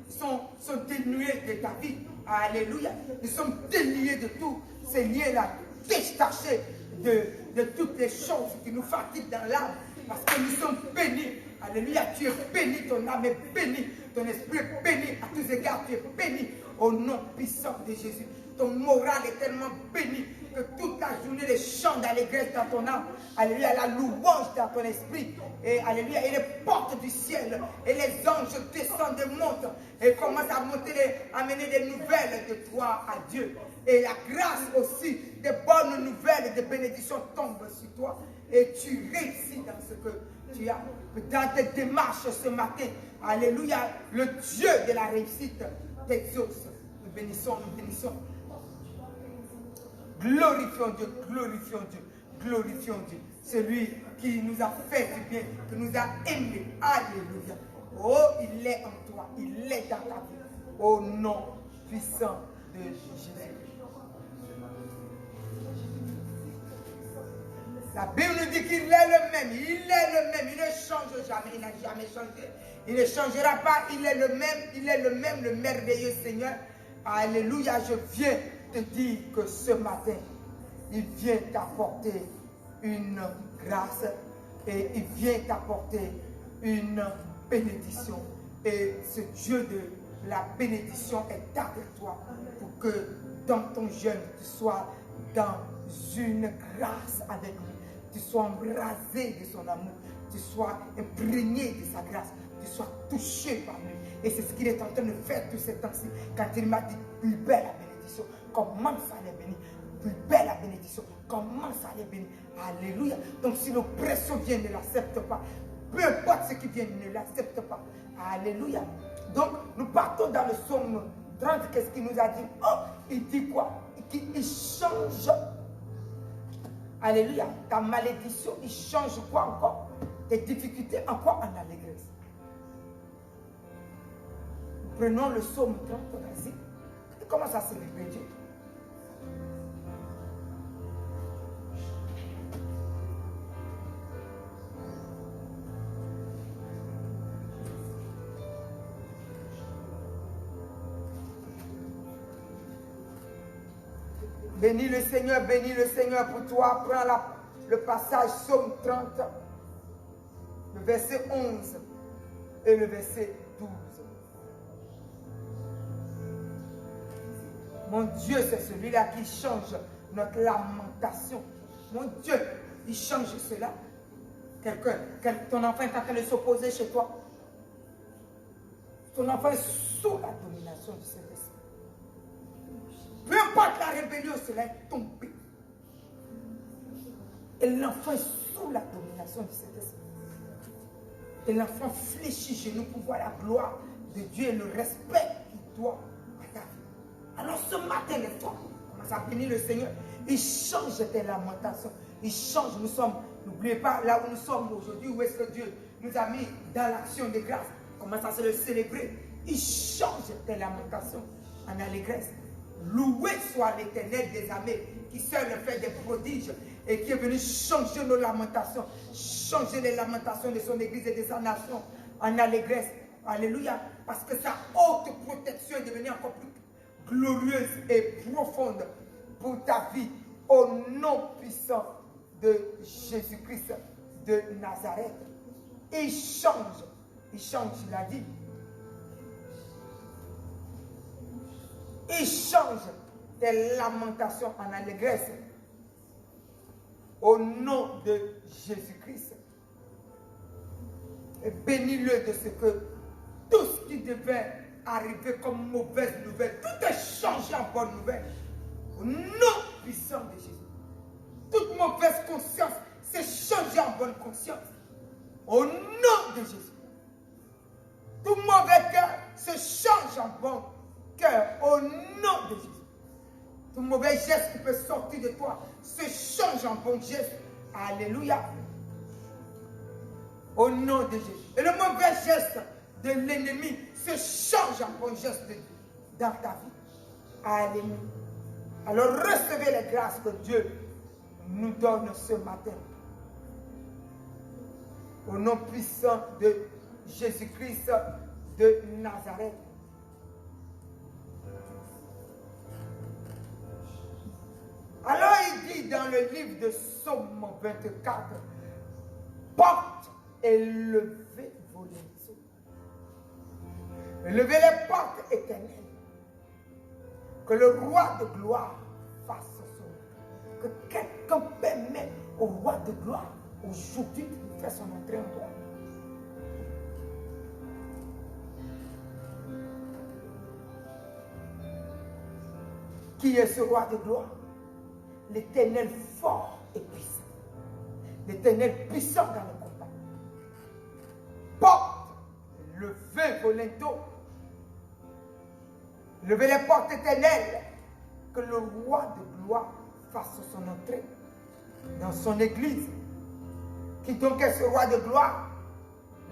sont dénués de ta vie. Alléluia. Nous sommes déliés de tous ces liens-là, détachés de toutes les choses qui nous fatiguent dans l'âme. Parce que nous sommes bénis. Alléluia. Tu es béni, ton âme est bénie. Ton esprit est béni. À tous égards, tu es béni au nom puissant de Jésus. Ton moral est tellement béni que toute la journée, les chants d'allégresse dans ton âme. Alléluia, la louange dans ton esprit. Et alléluia, et les portes du ciel. Et les anges descendent et montent. Et commencent à monter, amener des nouvelles de toi à Dieu. Et la grâce aussi, des bonnes nouvelles et des bénédictions tombent sur toi. Et tu réussis dans ce que tu as. Dans tes démarches ce matin. Alléluia, le Dieu de la réussite t'exauce. Nous bénissons, nous bénissons. Glorifions Dieu, glorifions Dieu, glorifions Dieu. Celui qui nous a fait du bien, qui nous a aimés. Alléluia. Oh, il est en toi, il est dans ta vie. Au nom puissant de Jésus. La Bible nous dit qu'il est le même, il ne change jamais, il n'a jamais changé. Il ne changera pas, il est le même, le merveilleux Seigneur. Alléluia, je viens te dire que ce matin, il vient t'apporter une grâce et il vient t'apporter une bénédiction. Et ce Dieu de la bénédiction est avec toi pour que dans ton jeûne, tu sois dans une grâce avec lui. Tu sois embrasé de son amour, tu sois imprégné de sa grâce, tu sois touché par lui. Et c'est ce qu'il est en train de faire tous ces temps-ci. Quand il m'a dit, plus belle la bénédiction, commence à les bénir. Plus belle la bénédiction, commence à les bénir. Alléluia. Donc si l'oppression vient, ne l'accepte pas. Peu importe ce qui vient, ne l'accepte pas. Alléluia. Donc nous partons dans le psaume 30. Qu'est-ce qu'il nous a dit? Oh, il dit quoi? Il change. Alléluia. Ta malédiction, il change quoi encore? Tes difficultés encore en allégresse. Prenons le psaume 30, vas-y. Et commence à célébrer Dieu. Bénis le Seigneur pour toi. Prends le passage Psaume 30, le verset 11 et le verset 12. Mon Dieu, c'est celui-là qui change notre lamentation. Mon Dieu, il change cela. Ton enfant est en train de s'opposer chez toi. Ton enfant est sous la domination du Saint-Esprit. Peu importe la rébellion, cela est tombé. Et l'enfant est sous la domination du Saint-Esprit. Et l'enfant fléchit chez nous pour voir la gloire de Dieu et le respect qu'il doit à ta vie. Alors ce matin, lève-toi. Commence à bénir le Seigneur. Il change tes lamentations. Il change. Nous sommes, n'oubliez pas, là où nous sommes aujourd'hui, où est-ce que Dieu nous a mis dans l'action de grâce. Commence à se le célébrer. Il change tes lamentations en allégresse. Loué soit l'Éternel des armées, qui seul fait des prodiges et qui est venu changer nos lamentations, changer les lamentations de son Église et de sa nation en allégresse. Alléluia. Parce que sa haute protection est devenue encore plus glorieuse et profonde pour ta vie. Au nom puissant de Jésus-Christ de Nazareth. Il change il change la vie. Il change tes lamentations en allégresse. Au nom de Jésus-Christ. Et bénis-le de ce que tout ce qui devait arriver comme mauvaise nouvelle, tout est changé en bonne nouvelle. Au nom puissant de Jésus. Toute mauvaise conscience s'est changée en bonne conscience. Au nom de Jésus. Tout mauvais cœur se change en bon cœur. Au nom de Jésus. Tout mauvais geste qui peut sortir de toi se change en bon geste. Alléluia. Au nom de Jésus. Et le mauvais geste de l'ennemi se change en bon geste dans ta vie. Alléluia. Alors recevez les grâces que Dieu nous donne ce matin. Au nom puissant de Jésus-Christ de Nazareth. Alors il dit dans le livre de Psaume 24, porte et levez vos linceaux. Levez les portes éternelles. Que le roi de gloire fasse son entrée. Que quelqu'un permette au roi de gloire aujourd'hui de faire son entrée en toi. Qui est ce roi de gloire? L'Éternel fort et puissant. L'Éternel puissant dans le combat. Porte, levez vos linteaux. Levez les portes éternelles. Que le roi de gloire fasse son entrée dans son église. Qui donc est ce roi de gloire?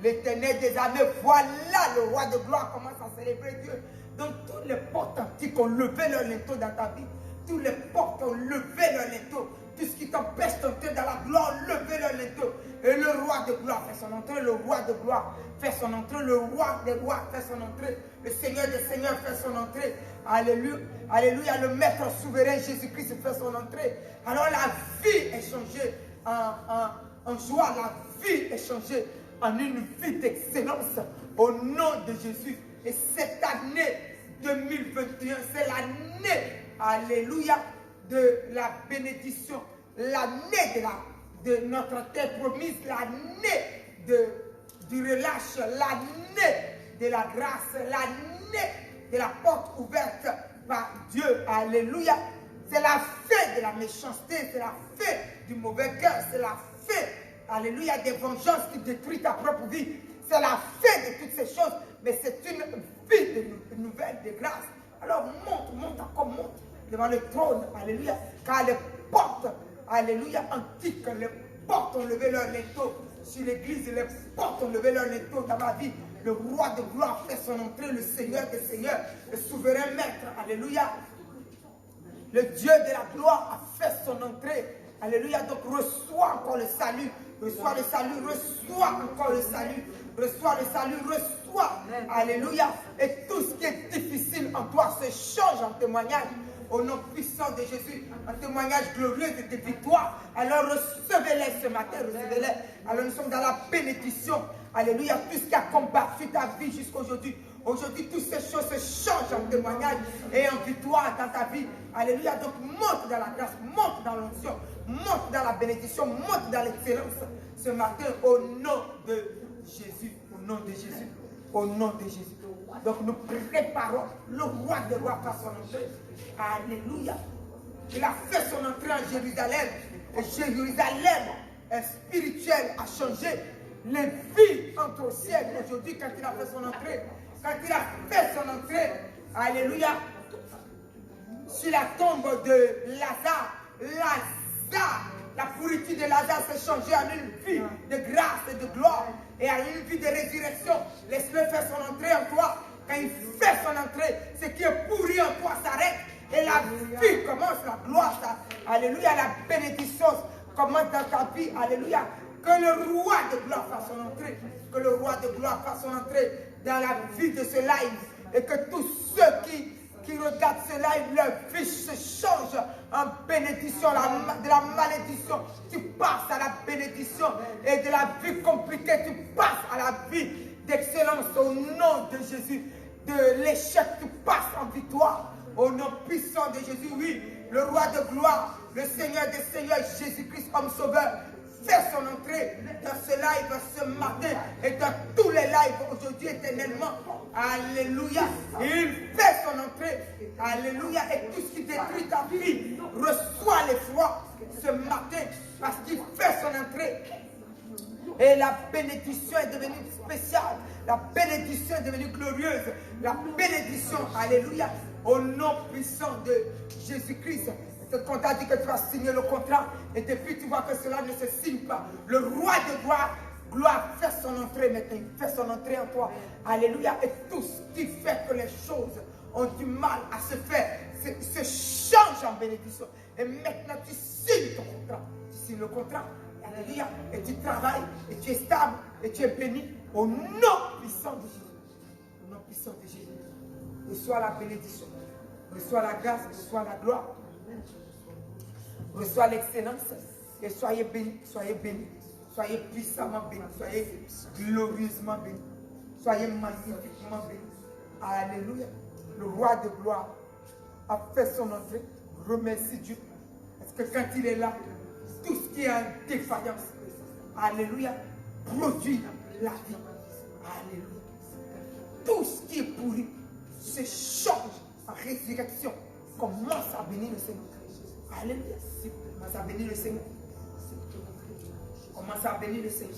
L'Éternel des armées. Voilà le roi de gloire commence à célébrer Dieu. Donc tous les portes antiques ont levé leur linteau dans ta vie. Tous les portes ont levé leur linteau. Tout ce qui t'empêche d'entrer dans la gloire, levé leur linteau. Et le roi de gloire fait son entrée. Le roi de gloire fait son entrée. Le roi des rois fait son entrée. Le Seigneur des seigneurs fait son entrée. Alléluia. Alléluia. Le Maître souverain Jésus-Christ fait son entrée. Alors la vie est changée en joie. La vie est changée en une vie d'excellence. Au nom de Jésus. Et cette année 2021, c'est l'année, alléluia, de la bénédiction, l'année de notre terre promise, l'année du relâche, l'année de la grâce, l'année de la porte ouverte par Dieu, alléluia. C'est la fin de la méchanceté, c'est la fin du mauvais cœur, c'est la fin, alléluia, des vengeances qui détruisent ta propre vie. C'est la fin de toutes ces choses, mais c'est une vie de nouvelles, de grâce. Alors monte encore, monte devant le trône, alléluia, car les portes, alléluia, antiques, les portes ont levé leur linteau sur l'église, les portes ont levé leur linteau dans ma vie. Le roi de gloire fait son entrée, le Seigneur des seigneurs, le souverain maître, alléluia. Le Dieu de la gloire a fait son entrée, alléluia. Donc reçois encore le salut, reçois le salut, reçois encore le salut. Reçois le salut, reçois, alléluia. Et tout ce qui est difficile en toi se change en témoignage. Au nom puissant de Jésus, un témoignage glorieux de tes victoires. Alors recevez-les ce matin, recevez-les. Alors nous sommes dans la bénédiction. Alléluia, tout ce qui a combattu ta vie jusqu'à aujourd'hui. Aujourd'hui, toutes ces choses se changent en témoignage et en victoire dans ta vie. Alléluia, donc monte dans la grâce, monte dans l'onction, monte dans la bénédiction, monte dans l'excellence. Ce matin, au nom de Jésus, au nom de Jésus, au nom de Jésus. Donc nous préparons le roi des rois par son entrée. Alléluia. Il a fait son entrée en Jérusalem. Et Jérusalem est spirituel, a changé. Les vies entrent au ciel aujourd'hui quand il a fait son entrée. Quand il a fait son entrée, alléluia, sur la tombe de Lazare, la pourriture de Lazare s'est changée en une vie de grâce et de gloire et en une vie de résurrection. Laisse-le faire son entrée en toi. Quand il fait son entrée, ce qui est pourri en toi s'arrête et la vie commence, la gloire, alléluia, la bénédiction commence dans ta vie, alléluia. Que le roi de gloire fasse son entrée, que le roi de gloire fasse son entrée dans la vie de ce live et que tous ceux qui regardent ce live, leur vie se change en bénédiction, de la malédiction, tu passes à la bénédiction et de la vie compliquée, tu passes à la vie d'excellence. nom de Jésus, de l'échec, tu passes en victoire. Au nom puissant de Jésus, oui, le roi de gloire, le Seigneur des Seigneurs, Jésus-Christ, homme sauveur, fait son entrée dans ce live ce matin et dans tous les lives aujourd'hui éternellement. Alléluia. Il fait son entrée. Alléluia. Et tout ce qui détruit ta vie reçoit l'effroi ce matin parce qu'il fait son entrée. Et la bénédiction est devenue spéciale. La bénédiction est devenue glorieuse. La bénédiction, alléluia, au nom puissant de Jésus-Christ. Quand on t'a dit que tu vas signer le contrat, et depuis tu vois que cela ne se signe pas. Le roi de gloire fait son entrée maintenant. Il fait son entrée en toi. Alléluia. Et tout ce qui fait que les choses ont du mal à se faire, se change en bénédiction. Et maintenant tu signes ton contrat. Tu signes le contrat. Alléluia. Et tu travailles, et tu es stable, et tu es béni au nom puissant de Jésus. Au nom puissant de Jésus. Reçois la bénédiction. Reçois la grâce, reçois la gloire. Reçois l'excellence. Et soyez bénis, soyez bénis. Soyez puissamment bénis. Soyez glorieusement bénis. Soyez magnifiquement bénis. Alléluia. Le roi de gloire a fait son entrée. Remercie Dieu. Parce que quand il est là, tout ce qui est en défaillance, alléluia, produit la vie. Alléluia. Tout ce qui est pourri se change en résurrection. Commence à bénir le Seigneur. Alléluia. Commence à bénir le Seigneur. Commence à bénir le Seigneur.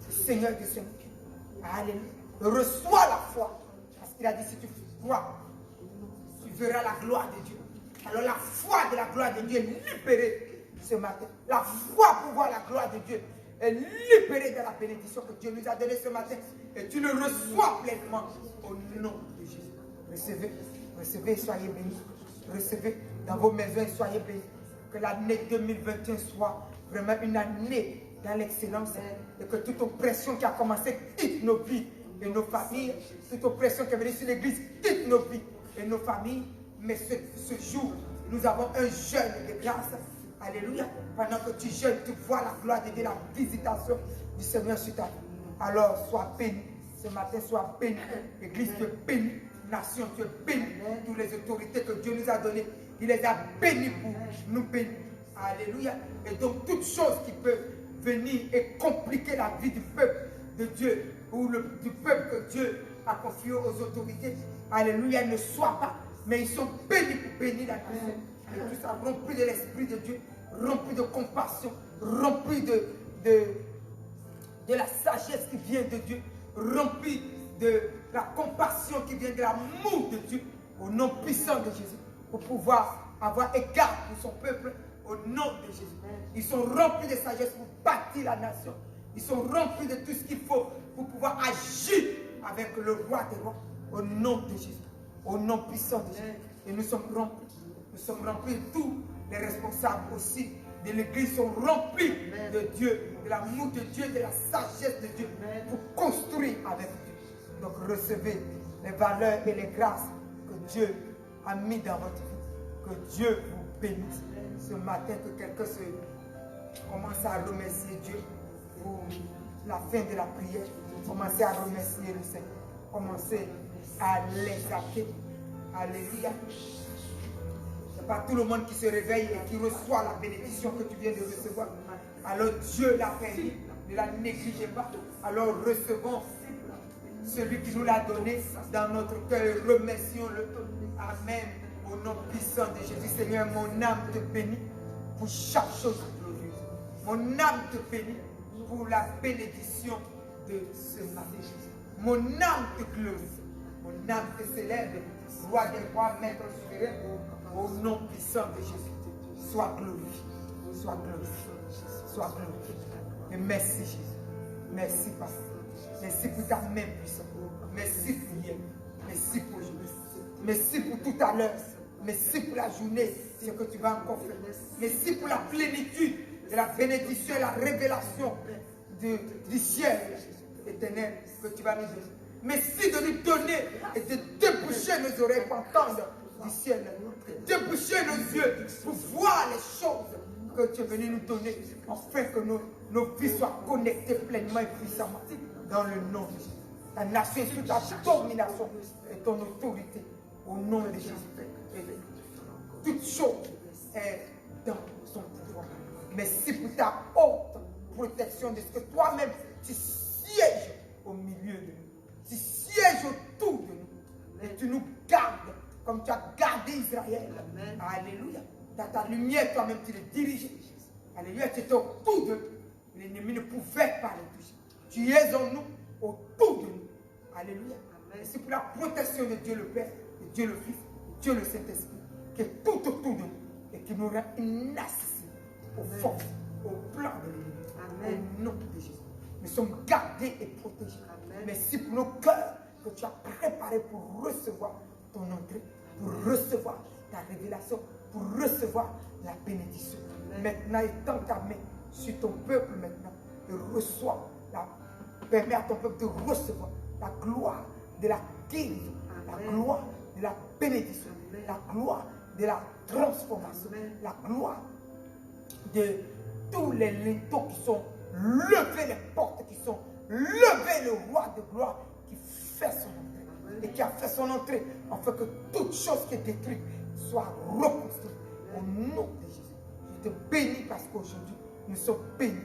Le Seigneur du Seigneur. Alléluia. Reçois la foi. Parce qu'il a dit, si tu crois, tu verras la gloire de Dieu. Alors la foi de la gloire de Dieu est libérée ce matin. La foi pour voir la gloire de Dieu est libérée de la bénédiction que Dieu nous a donnée ce matin. Et tu le reçois pleinement au nom de Jésus. Recevez, recevez et soyez bénis. Recevez dans vos maisons et soyez bénis. Que l'année 2021 soit vraiment une année dans l'excellence. Et que toute oppression qui a commencé quitte nos vies et nos familles. Toute oppression qui est venue sur l'église quitte nos vies et nos familles. Mais ce jour, nous avons un jeûne de grâce. Alléluia. Pendant que tu jeûnes, tu vois la gloire de Dieu, la visitation du Seigneur sur ta vie. Alors, sois béni. Ce matin, sois béni. Église, tu es béni. Nation, tu es béni. Toutes les autorités que Dieu nous a données, il les a bénis pour nous bénir. Alléluia. Et donc, toute chose qui peut venir et compliquer la vie du peuple de Dieu, ou du peuple que Dieu a confié aux autorités, alléluia, ne soit pas. Mais ils sont bénis pour bénir la nation. Et tout ça rempli de l'Esprit de Dieu, rempli de compassion, rempli de la sagesse qui vient de Dieu, rempli de la compassion qui vient de l'amour de Dieu, au nom puissant de Jésus, pour pouvoir avoir égard pour son peuple, au nom de Jésus. Ils sont remplis de sagesse pour bâtir la nation. Ils sont remplis de tout ce qu'il faut pour pouvoir agir avec le roi des rois, au nom de Jésus. Au nom puissant de Jésus. Et nous sommes remplis. Nous sommes remplis de tous les responsables aussi de l'Église sont remplis de Dieu, de l'amour de Dieu, de la sagesse de Dieu pour construire avec Dieu. Donc recevez les valeurs et les grâces que Dieu a mis dans votre vie. Que Dieu vous bénisse. Ce matin, que quelqu'un commence à remercier Dieu pour la fin de la prière. Commencez à remercier le Seigneur. Commencez à l'exalter. Alléluia. Ce n'est pas tout le monde qui se réveille et qui reçoit la bénédiction que tu viens de recevoir. Alors Dieu l'a permis, ne la négligez pas. Alors recevons celui qui nous l'a donné dans notre cœur. Remercions-le. Amen. Au nom puissant de Jésus. Seigneur, mon âme te bénit pour chaque chose glorieuse. Mon âme te bénit pour la bénédiction de ce matin. Mon âme te glorifie. Mon âme te célèbre. Roi des rois, maître souverain. Au nom puissant de Jésus. Sois glorifié. Sois glorifié. Sois glorifié. Et merci Jésus. Merci Papa. Merci pour ta main puissante. Merci pour hier. Merci pour aujourd'hui. Merci pour tout à l'heure. Merci pour la journée, ce que tu vas encore faire. Merci pour la plénitude de la bénédiction et la révélation du ciel éternel que tu vas nous donner. Merci de nous donner et de déboucher nos oreilles pour entendre du ciel. De déboucher nos yeux pour voir les choses que tu es venu nous donner, afin que nos vies soient connectées pleinement et puissamment dans le nom de Jésus. ta nation sous ta domination et ton autorité. Au nom de Jésus. Et toute chose est dans son pouvoir. Merci pour ta haute protection de ce que toi-même tu sièges au milieu de nous. Tu sièges autour de nous. Et tu nous gardes comme tu as gardé Israël. Amen. Alléluia. Dans ta lumière, toi-même, tu les dirigeais. Alléluia. Tu étais autour de nous. L'ennemi ne pouvait pas les toucher. Tu es en nous, autour de nous. Alléluia. Amen. Et c'est pour la protection de Dieu le Père, de Dieu le Fils, de Dieu le Saint-Esprit, qui est tout autour de nous et qui nous rend inaccessibles aux forces, aux plans de l'ennemi. Au nom de Jésus. Nous sommes gardés et protégés. Amen. Merci pour nos cœurs que tu as préparés pour recevoir ton entrée, pour recevoir ta révélation, pour recevoir la bénédiction. Amen. Maintenant, étends ta main sur ton peuple maintenant et reçois permets à ton peuple de recevoir la gloire de la guérison, la gloire de la bénédiction, la gloire de la transformation, la gloire de tous les linteaux qui sont levés, les portes qui sont levées, le roi de gloire qui fait son entrée et qui a fait son entrée afin que toute chose qui est détruite soit reconstruite au nom de Jésus. Je te bénis parce qu'aujourd'hui nous sommes bénis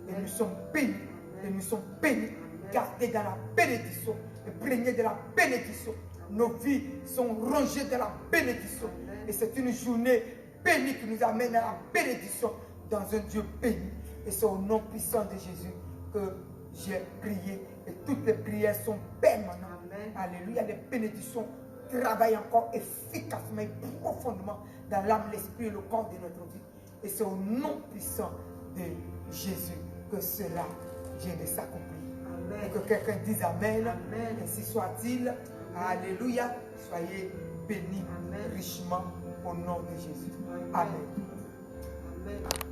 et nous sommes bénis et nous sommes bénis, gardés dans la bénédiction, imprégnés de la bénédiction. Nos vies sont rangées dans la bénédiction. Et c'est une journée bénie qui nous amène à la bénédiction dans un Dieu béni. Et c'est au nom puissant de Jésus que j'ai prié. Et toutes les prières sont permanentes. Alléluia. Les bénédictions travaillent encore efficacement et profondément dans l'âme, l'esprit et le corps de notre vie. Et c'est au nom puissant de Jésus que cela vient de s'accomplir. Et que quelqu'un dise Amen. Amen. Ainsi soit-il. Alléluia. Soyez bénis richement au nom de Jésus. Amen. Amen.